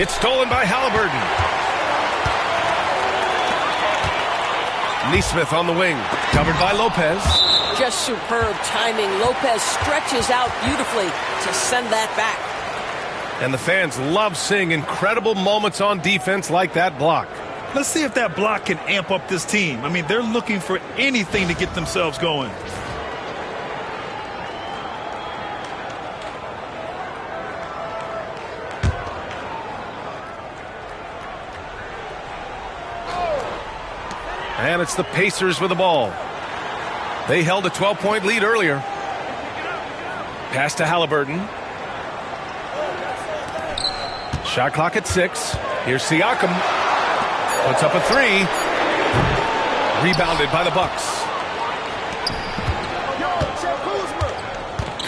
It's stolen by Halliburton. Neesmith on the wing, covered by Lopez. Just superb timing. Lopez stretches out beautifully to send that back. And the fans love seeing incredible moments on defense like that block. Let's see if that block can amp up this team. I mean, they're looking for anything to get themselves going. And it's the Pacers with the ball. They held a 12-point lead earlier. Pass to Halliburton. Shot clock at 6. Here's Siakam. Puts up a 3. Rebounded by the Bucks.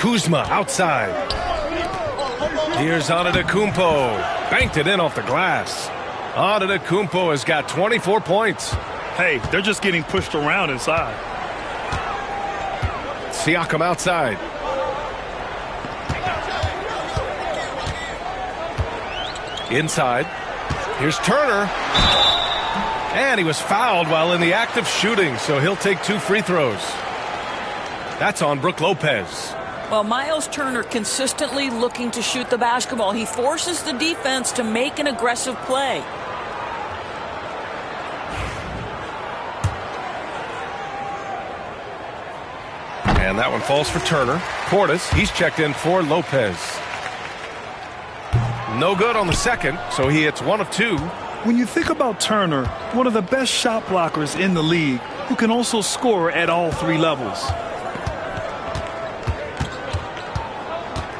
Kuzma outside. Here's Antetokounmpo. Banked it in off the glass. Antetokounmpo has got 24 points. Hey, they're just getting pushed around inside. Siakam outside. Inside. Here's Turner. And he was fouled while in the act of shooting, so he'll take 2 free throws. That's on Brook Lopez. Well, Miles Turner consistently looking to shoot the basketball. He forces the defense to make an aggressive play. And that one falls for Turner. Portis, he's checked in for Lopez. No good on the second, so he hits 1 of 2. When you think about Turner, one of the best shot blockers in the league, who can also score at all 3 levels.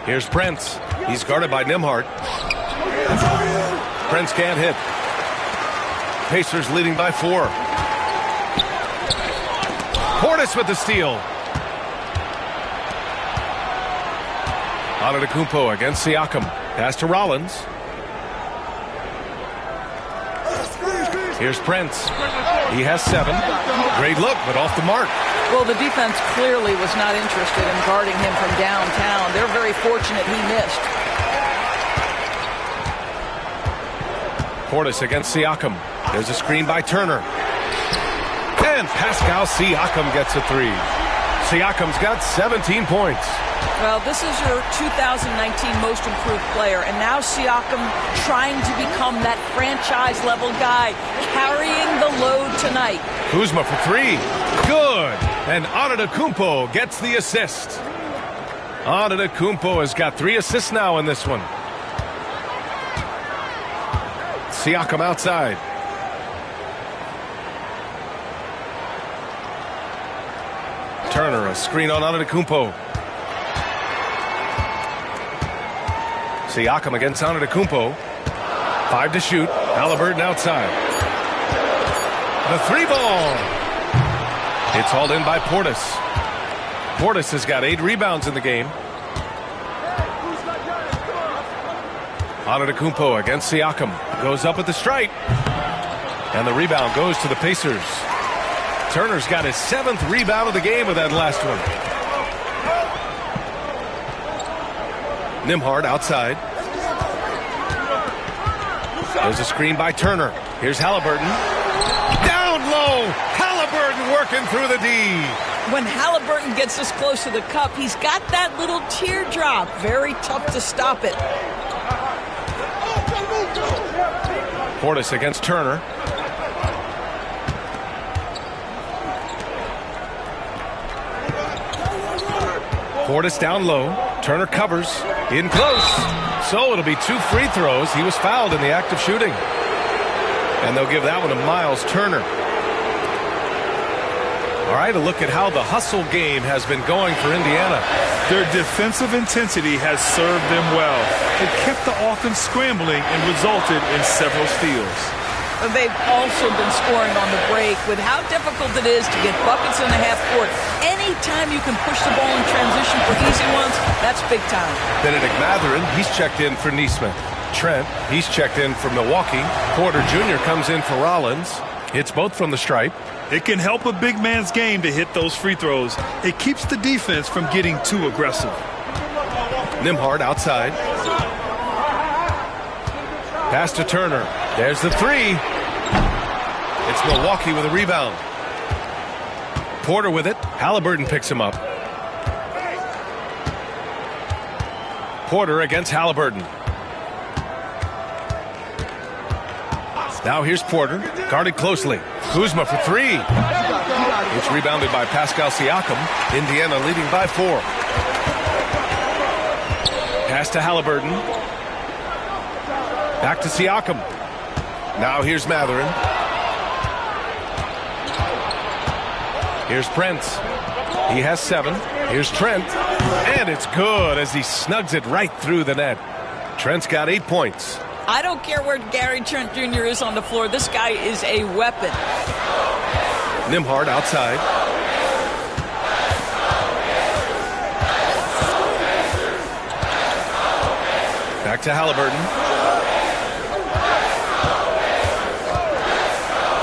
Here's Prince. He's guarded by Nembhard. Prince can't hit. Pacers leading by 4. Portis with the steal. Antetokounmpo against Siakam. Pass to Rollins. Here's Prince. He has 7. Great look, but off the mark. Well, the defense clearly was not interested in guarding him from downtown. They're very fortunate he missed. Portis against Siakam. There's a screen by Turner. And Pascal Siakam gets a 3. Siakam's got 17 points. Well, this is your 2019 most improved player, and now Siakam trying to become that franchise-level guy, carrying the load tonight. Kuzma for three. Good. And Antetokounmpo gets the assist. Antetokounmpo has got 3 assists now in this one. Siakam outside. Turner, a screen on Antetokounmpo. Siakam against Antetokounmpo. 5 to shoot. Haliburton outside. The 3-ball. It's hauled in by Portis. Portis has got 8 rebounds in the game. Antetokounmpo against Siakam. Goes up at the stripe. And the rebound goes to the Pacers. Turner's got his 7th rebound of the game with that last one. Nembhard outside. There's a screen by Turner. Here's Haliburton. Down low. Haliburton working through the D. When Haliburton gets this close to the cup, he's got that little teardrop. Very tough to stop it. Portis against Turner. Portis down low. Turner covers. In close. So it'll be 2 free throws. He was fouled in the act of shooting. And they'll give that one to Miles Turner. All right, a look at how the hustle game has been going for Indiana. Their defensive intensity has served them well. It kept the offense scrambling and resulted in several steals. They've also been scoring on the break with how difficult it is to get buckets in the half court. Anytime you can push the ball in transition for easy ones, that's big time. Benedict Mathurin, he's checked in for Nesmith. Trent, he's checked in for Milwaukee. Porter Jr. comes in for Rollins. Hits both from the stripe. It can help a big man's game to hit those free throws. It keeps the defense from getting too aggressive. Nembhard outside. Pass to Turner. There's the 3. It's Milwaukee with a rebound. Porter with it. Haliburton picks him up. Porter against Haliburton. Now here's Porter. Guarded closely. Kuzma for 3. It's rebounded by Pascal Siakam. Indiana leading by 4. Pass to Haliburton. Back to Siakam. Now here's Mathurin. Here's Prince. He has 7. Here's Trent. And it's good as he snugs it right through the net. Trent's got 8 points. I don't care where Gary Trent Jr. is on the floor. This guy is a weapon. Nembhard outside. Back to Haliburton.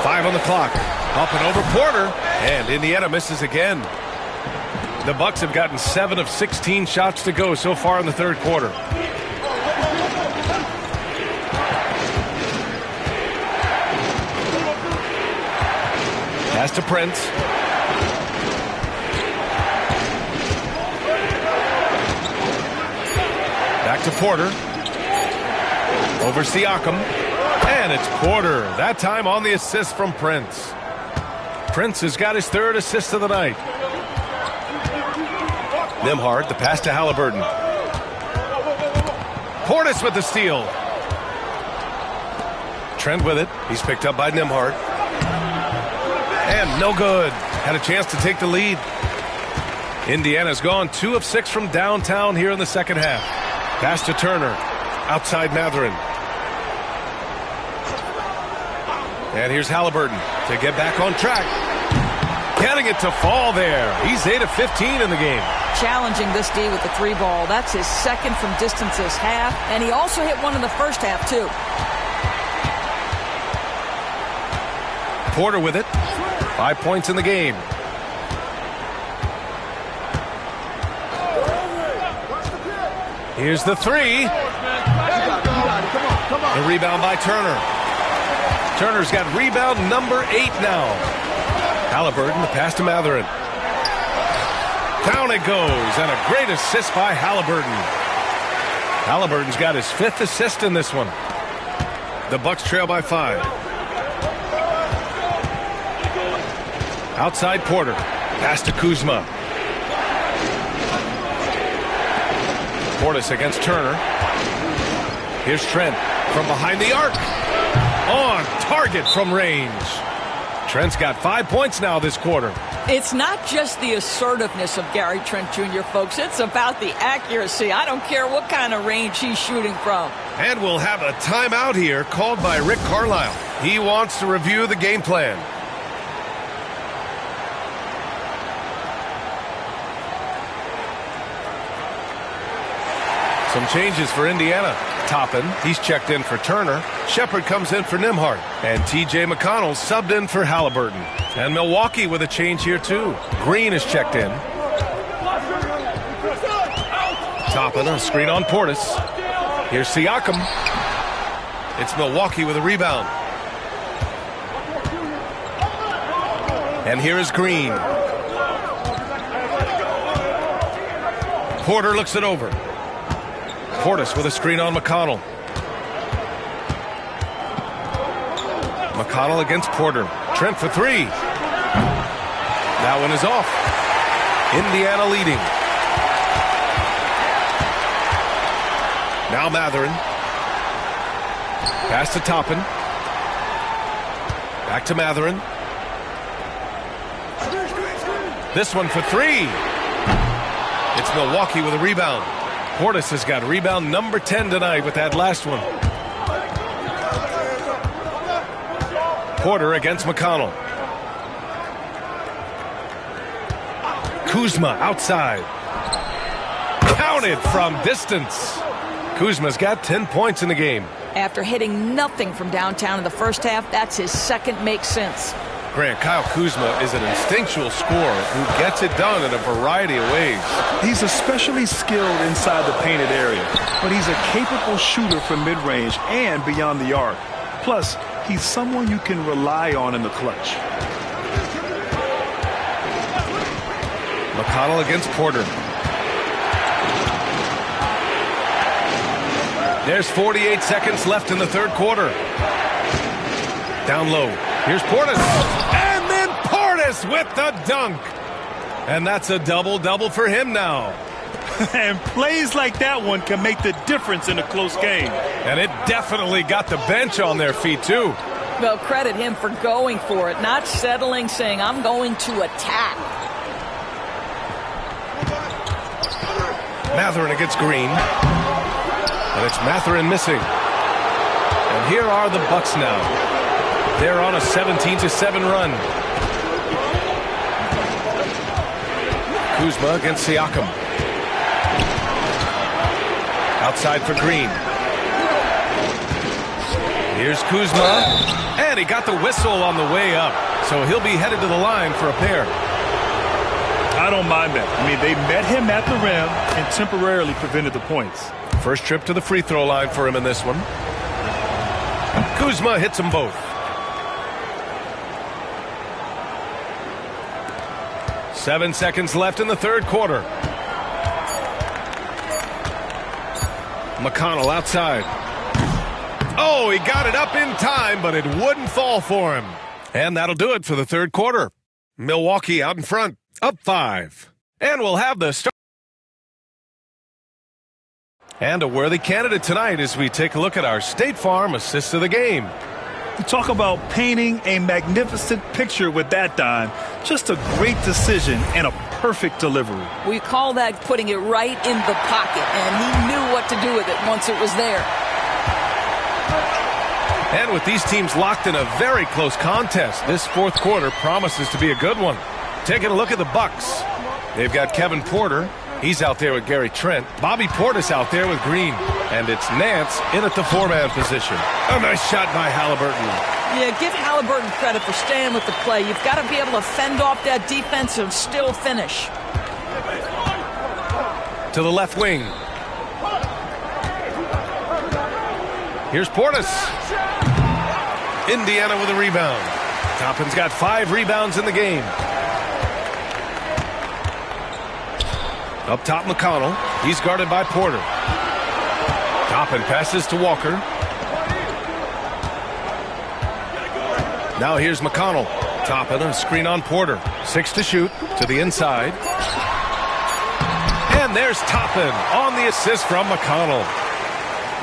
5 on the clock. Up and over Porter. And Indiana misses again. The Bucks have gotten 7 of 16 shots to go so far in the third quarter. Pass to Prince. Back to Porter. Over Siakam. And it's Porter. That time on the assist from Prince. Prince has got his 3rd assist of the night. Nembhard, the pass to Haliburton. Portis with the steal. Trent with it. He's picked up by Nembhard. And no good. Had a chance to take the lead. Indiana's gone 2 of 6 from downtown here in the second half. Pass to Turner. Outside Mathurin. And here's Haliburton to get back on track. Getting it to fall there. He's 8 of 15 in the game. Challenging this D with the 3-ball. That's his 2nd from distance this half. And he also hit one in the first half, too. Porter with it. 5 points in the game. Here's the 3. The rebound by Turner. Turner's got rebound number 8 now. Haliburton, the pass to Mathurin. Down it goes, and a great assist by Halliburton. Halliburton's got his 5th assist in this one. The Bucks trail by 5. Outside Porter. Pass to Kuzma. Portis against Turner. Here's Trent from behind the arc. On target from range. Trent's got 5 points now this quarter. It's not just the assertiveness of Gary Trent Jr., folks. It's about the accuracy. I don't care what kind of range he's shooting from. And we'll have a timeout here called by Rick Carlisle. He wants to review the game plan. Some changes for Indiana. Toppin, he's checked in for Turner. Shepard comes in for Nembhard. And T.J. McConnell subbed in for Halliburton. And Milwaukee with a change here, too. Green is checked in. Toppin, a screen on Portis. Here's Siakam. It's Milwaukee with a rebound. And here is Green. Porter looks it over. Portis with a screen on McConnell. McConnell against Porter. Trent for 3. That one is off. Indiana leading. Now Mathurin. Pass to Toppin. Back to Mathurin. This one for 3. It's Milwaukee with a rebound. Portis has got rebound number 10 tonight with that last one. Porter against McConnell. Kuzma outside. Counted from distance. Kuzma's got 10 points in the game. After hitting nothing from downtown in the first half, that's his second make since. Grant, Kyle Kuzma is an instinctual scorer who gets it done in a variety of ways. He's especially skilled inside the painted area, but he's a capable shooter from mid-range and beyond the arc. Plus, he's someone you can rely on in the clutch. McConnell against Porter. There's 48 seconds left in the third quarter. Down low. Here's Portis. And then Portis with the dunk. And that's a double-double for him now. And plays like that one can make the difference in a close game. And it definitely got the bench on their feet, too. Well, credit him for going for it, not settling, saying, I'm going to attack. Mathurin against Green. And it's Mathurin missing. And here are the Bucks now. They're on a 17-7 run. Kuzma against Siakam. Outside for Green. Here's Kuzma. And he got the whistle on the way up. So he'll be headed to the line for a pair. I don't mind that. I mean, they met him at the rim and temporarily prevented the points. First trip to the free throw line for him in this one. Kuzma hits them both. 7 seconds left in the third quarter. McConnell outside. Oh, he got it up in time, but it wouldn't fall for him. And that'll do it for the third quarter. Milwaukee out in front, up 5. And we'll have the start. And a worthy candidate tonight as we take a look at our State Farm assist of the game. You talk about painting a magnificent picture with that dime. Just a great decision and a perfect delivery. We call that putting it right in the pocket, and he knew what to do with it once it was there. And with these teams locked in a very close contest, this fourth quarter promises to be a good one. Taking a look at the Bucks. They've got Kevin Porter. He's out there with Gary Trent. Bobby Portis out there with Green. And it's Nance in at the 4-man position. A nice shot by Halliburton. Yeah, give Halliburton credit for staying with the play. You've got to be able to fend off that defense and still finish. To the left wing. Here's Portis. Indiana with a rebound. Toppin's got 5 rebounds in the game. Up top, McConnell. He's guarded by Porter. Toppin passes to Walker. Now here's McConnell. Toppin, a screen on Porter. 6 to shoot to the inside. And there's Toppin on the assist from McConnell.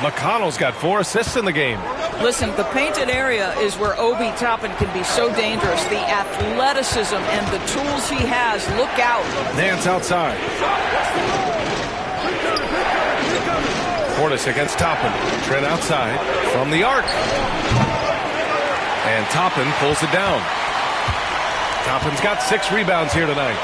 McConnell's got 4 assists in the game. Listen, the painted area is where Obi Toppin can be so dangerous. The athleticism and the tools he has. Look out. Nance outside. Portis against Toppin. Trent outside from the arc. And Toppin pulls it down. Toppin's got 6 rebounds here tonight.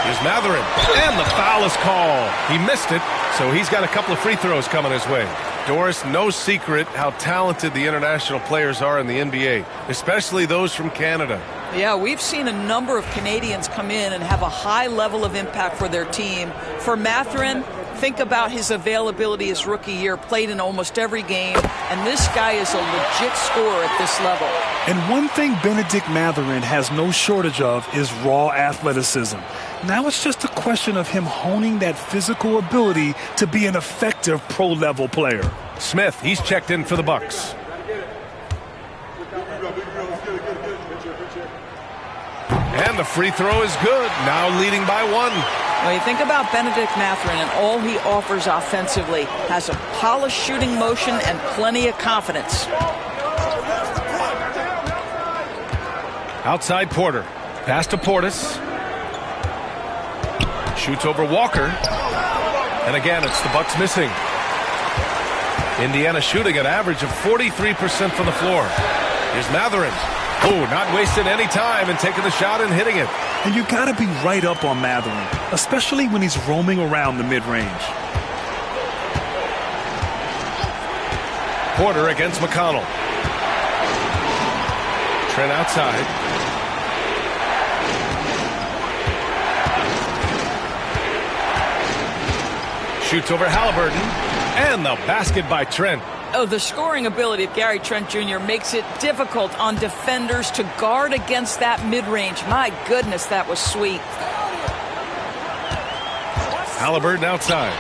Here's Mathurin. And the foul is called. He missed it, so he's got a couple of free throws coming his way. Doris, no secret how talented the international players are in the NBA, especially those from Canada. Yeah, we've seen a number of Canadians come in and have a high level of impact for their team. For Mathurin, think about his availability his rookie year, played in almost every game, and this guy is a legit scorer at this level. And one thing Bennedict Mathurin has no shortage of is raw athleticism. Now it's just a question of him honing that physical ability to be an effective pro-level player. Smith, he's checked in for the Bucks. And the free throw is good, now leading by 1. When you think about Bennedict Mathurin and all he offers offensively, has a polished shooting motion and plenty of confidence. Outside Porter. Pass to Portis. Shoots over Walker. And again, it's the Bucks missing. Indiana shooting an average of 43% from the floor. Here's Mathurin. Oh, not wasting any time and taking the shot and hitting it. And you got to be right up on Mathurin, especially when he's roaming around the mid-range. Porter against McConnell. Trent outside. Shoots over Halliburton. And the basket by Trent. Oh, the scoring ability of Gary Trent Jr. makes it difficult on defenders to guard against that mid-range. My goodness, that was sweet. Halliburton outside.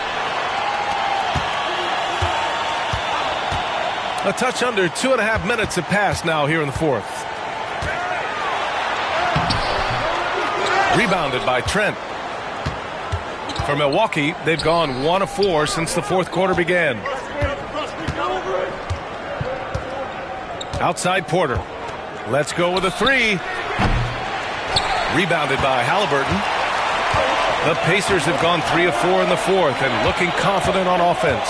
A touch under 2.5 minutes have passed now here in the fourth. Rebounded by Trent. For Milwaukee, they've gone 1 of 4 since the fourth quarter began. Outside Porter. Let's go with a 3. Rebounded by Halliburton. The Pacers have gone 3 of 4 in the fourth and looking confident on offense.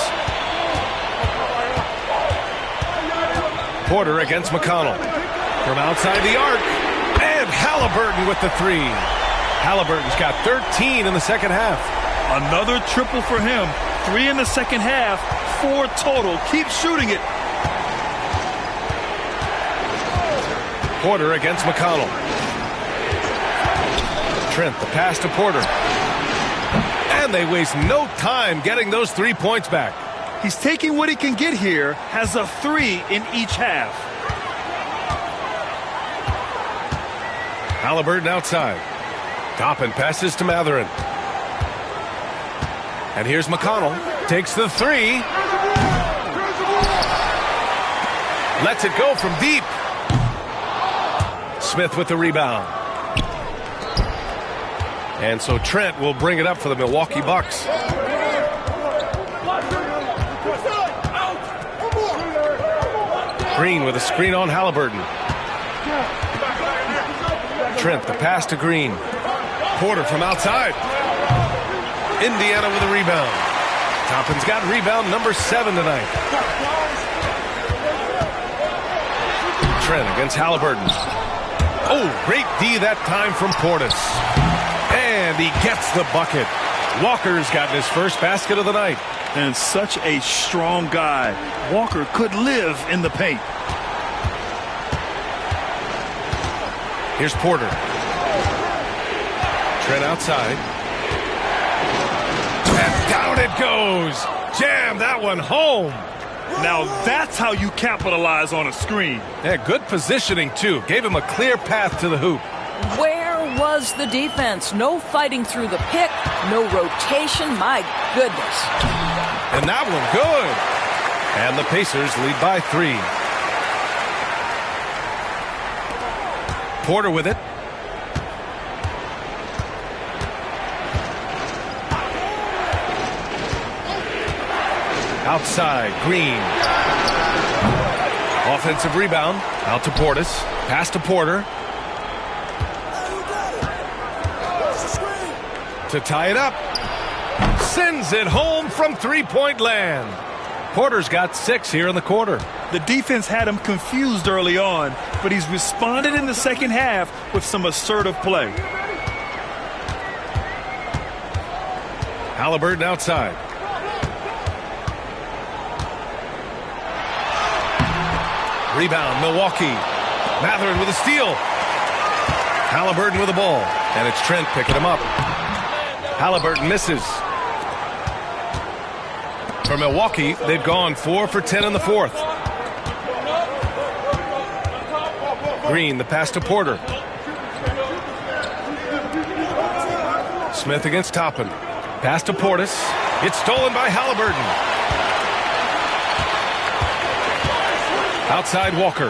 Porter against McConnell. From outside the arc. And Halliburton with the 3. Halliburton's got 13 in the second half. Another triple for him. 3 in the second half. 4 total. Keep shooting it. Porter against McConnell. Trent, the pass to Porter. And they waste no time getting those 3 points back. He's taking what he can get here. Has a 3 in each half. Halliburton outside. Toppin passes to Mathurin. And here's McConnell. Takes the 3. Lets it go from deep. Smith with the rebound. And so Trent will bring it up for the Milwaukee Bucks. Green with a screen on Halliburton. Trent, the pass to Green. Porter from outside. Indiana with a rebound. Toppin's got rebound number 7 tonight. Trent against Halliburton. Oh, great D that time from Portis. And he gets the bucket. Walker's gotten his first basket of the night. And such a strong guy. Walker could live in the paint. Here's Porter. Trent outside. And down it goes. Jam that one home. Now that's how you capitalize on a screen. Yeah, good positioning, too. Gave him a clear path to the hoop. Where was the defense. No fighting through the pick, no rotation. My goodness. And that one good. And the Pacers lead by 3. Porter with it. Outside, Green. Offensive rebound. Out to Portis. Pass to Porter. To tie it up. Sends it home from three-point land. Porter's got 6 here in the quarter. The defense had him confused early on, but he's responded in the second half with some assertive play. Haliburton outside. Rebound, Milwaukee. Mathurin with a steal. Haliburton with the ball. And it's Trent picking him up. Haliburton misses. For Milwaukee, they've gone 4 for 10 in the fourth. Green, the pass to Porter. Smith against Toppin. Pass to Portis. It's stolen by Haliburton. Outside Walker.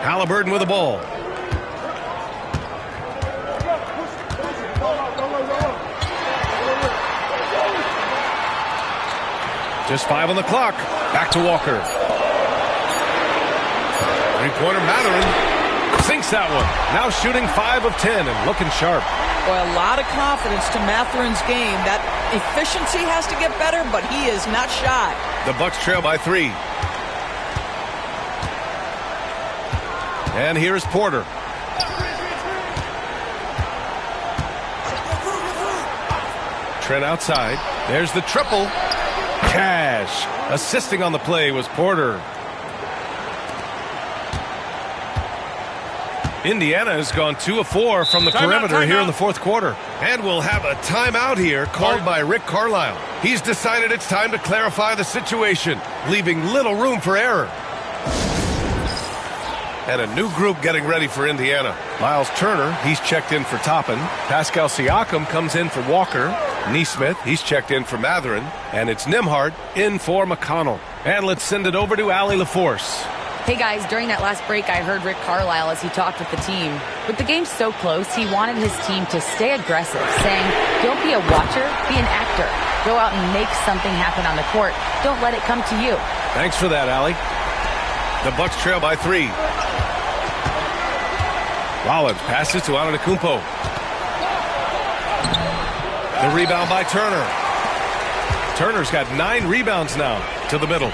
Haliburton with the ball. Just 5 on the clock. Back to Walker. Three-pointer Mathurin sinks that one. Now shooting 5 of 10 and looking sharp. Boy, a lot of confidence to Mathurin's game. That efficiency has to get better, but he is not shy. The Bucks trail by 3. And here's Porter. Trent outside. There's the triple. Cash. Assisting on the play was Porter. Indiana has gone 2 of 4 from the perimeter here in the fourth quarter. And we'll have a timeout here called by Rick Carlisle. He's decided it's time to clarify the situation, leaving little room for error. And a new group getting ready for Indiana. Miles Turner, he's checked in for Toppin. Pascal Siakam comes in for Walker. Nesmith, he's checked in for Mathurin. And it's Nembhard in for McConnell. And let's send it over to Allie LaForce. Hey guys, during that last break, I heard Rick Carlisle as he talked with the team. With the game so close, he wanted his team to stay aggressive, saying, don't be a watcher, be an actor. Go out and make something happen on the court. Don't let it come to you. Thanks for that, Allie. The Bucks trail by 3. Rollins passes to Antetokounmpo. The rebound by Turner. Turner's got 9 rebounds now to the middle.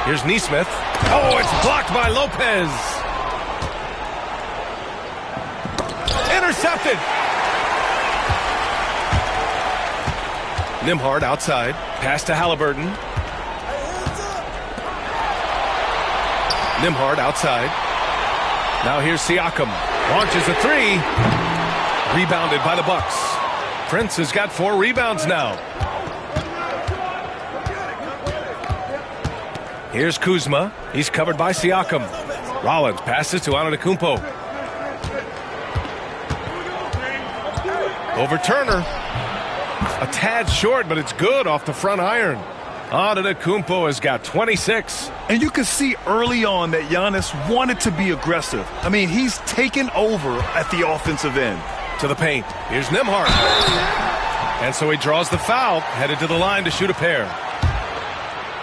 Here's Nesmith. Oh, it's blocked by Lopez. Intercepted. Nembhard outside. Pass to Haliburton. Nembhard outside. Now here's Siakam. Launches a 3. Rebounded by the Bucks. Prince has got 4 rebounds now. Here's Kuzma. He's covered by Siakam. Rollins passes to Antetokounmpo. Over Turner. A tad short, but it's good off the front iron. Antetokounmpo has got 26. And you can see early on that Giannis wanted to be aggressive. I mean, he's taken over at the offensive end. To the paint. Here's Nembhard. And so he draws the foul, headed to the line to shoot a pair.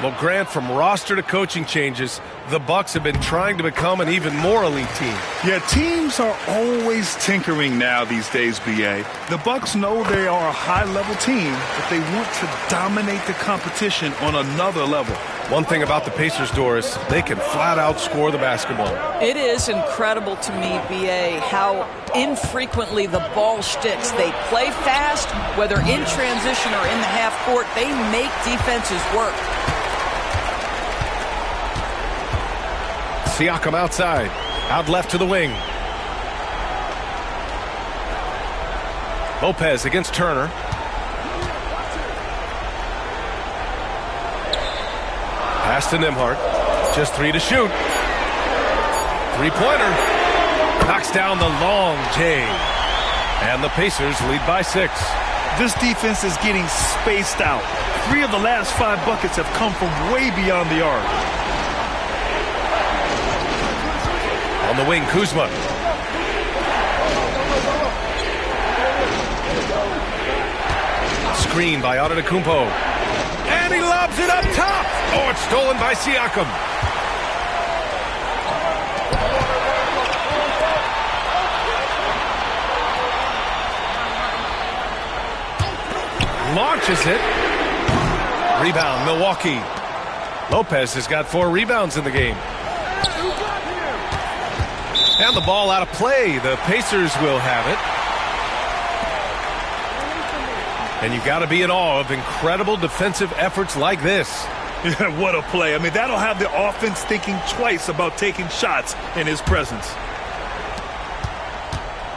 Well, Grant, from roster to coaching changes, the Bucks have been trying to become an even more elite team. Yeah, teams are always tinkering now these days, B.A. The Bucks know they are a high-level team, but they want to dominate the competition on another level. One thing about the Pacers, Doris, they can flat-out score the basketball. It is incredible to me, B.A., how infrequently the ball sticks. They play fast, whether in transition or in the half court. They make defenses work. Siakam outside. Out left to the wing. Lopez against Turner. Pass to Nembhard. Just 3 to shoot. Three-pointer. Knocks down the long J. And the Pacers lead by 6. This defense is getting spaced out. 3 of the last 5 buckets have come from way beyond the arc. On the wing, Kuzma. Screen by Antetokounmpo. And he lobs it up top. Oh, it's stolen by Siakam. Launches it. Rebound, Milwaukee. Lopez has got 4 rebounds in the game. And the ball out of play. The Pacers will have it. And you got to be in awe of incredible defensive efforts like this. Yeah, what a play. I mean, that'll have the offense thinking twice about taking shots in his presence.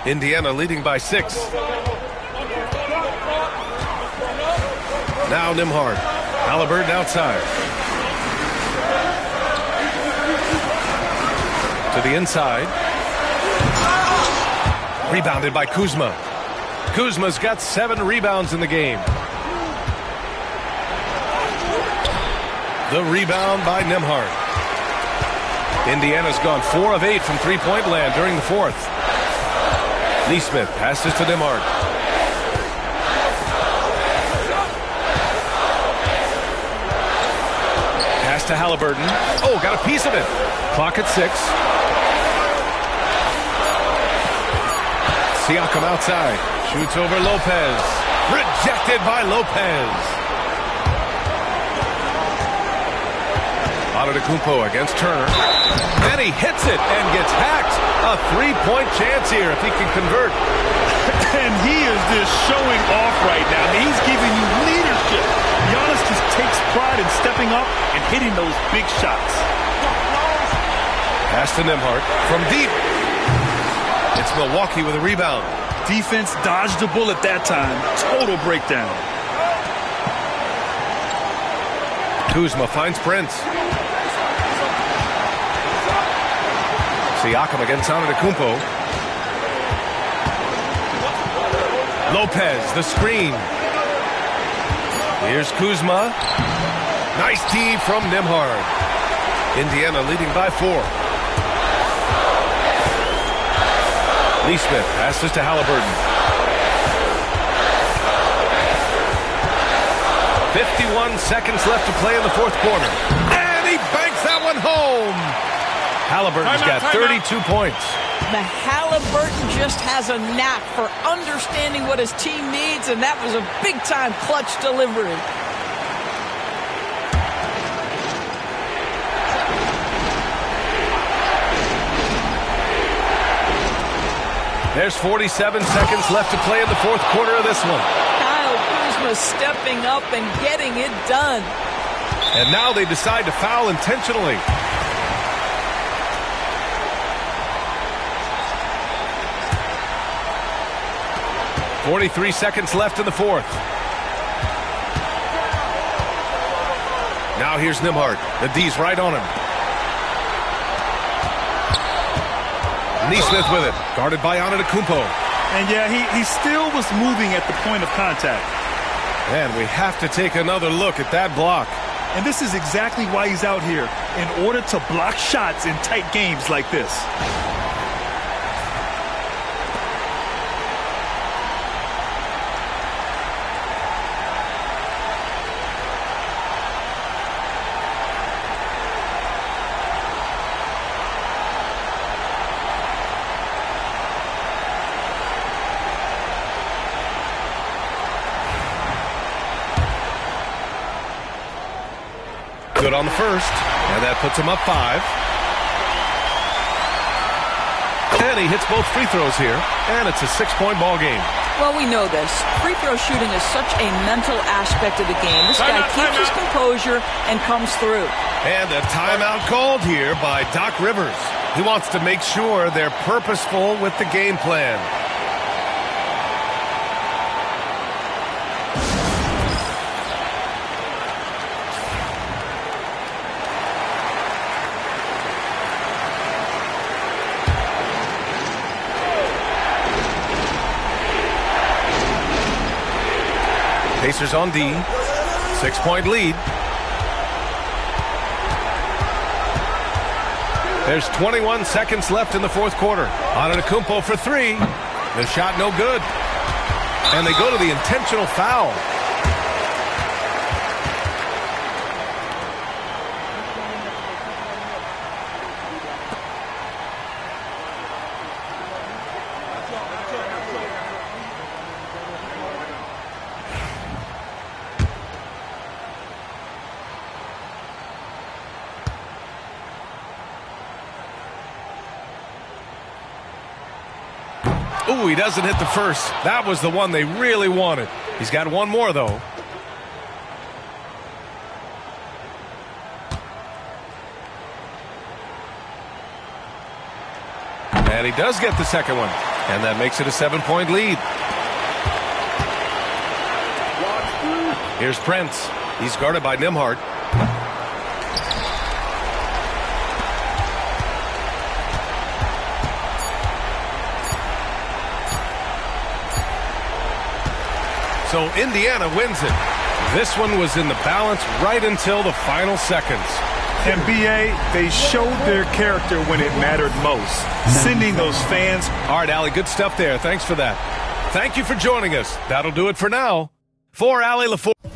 Indiana leading by 6. Now Nembhard. Haliburton outside. To the inside. Rebounded by Kuzma. Kuzma's got 7 rebounds in the game. The rebound by Nembhard. Indiana's gone 4 of 8 from three-point land during the 4th. Nesmith passes to Nembhard. Pass to Haliburton. Oh, got a piece of it. Clock at 6. Siakam outside. Shoots over Lopez. Rejected by Lopez. Antetokounmpo against Turner. And he hits it and gets hacked. A 3-point chance here if he can convert. And he is just showing off right now. I mean, he's giving you leadership. Giannis just takes pride in stepping up and hitting those big shots. Pass to Nembhard from deep. It's Milwaukee with a rebound. Defense dodged the bullet that time. Total breakdown. Kuzma finds Prince. Siakam against Antetokounmpo. Lopez, the screen. Here's Kuzma. Nice D from Nembhard. Indiana leading by 4. Nesmith passes to Haliburton. 51 seconds left to play in the 4th quarter. And he banks that one home. Haliburton's got 32 points. The Haliburton just has a knack for understanding what his team needs, and that was a big-time clutch delivery. There's 47 seconds left to play in the 4th quarter of this one. Kyle Kuzma stepping up and getting it done. And now they decide to foul intentionally. .43 seconds left in the 4th. Now here's Nembhard. The D's right on him. Nesmith with it. Guarded by Antetokounmpo. And yeah, he still was moving at the point of contact. And we have to take another look at that block. And this is exactly why he's out here, in order to block shots in tight games like this. Good on the first, and that puts him up 5. And he hits both free throws here, and it's a 6-point ball game. Well, we know this. Free throw shooting is such a mental aspect of the game. This guy keeps his composure and comes through. And a timeout called here by Doc Rivers. He wants to make sure they're purposeful with the game plan. Pacers on D. 6-point lead. There's 21 seconds left in the fourth quarter. Antetokounmpo for three. The shot no good. And they go to the intentional foul. Ooh, he doesn't hit the first. That was the one they really wanted. He's got one more, though. And he does get the second one. And that makes it a 7-point lead. Here's Prince. He's guarded by Nembhard. So Indiana wins it. This one was in the balance right until the final seconds. And B.A., they showed their character when it mattered most, sending those fans. All right, Allie, good stuff there. Thanks for that. Thank you for joining us. That'll do it for now. For Allie LaForge.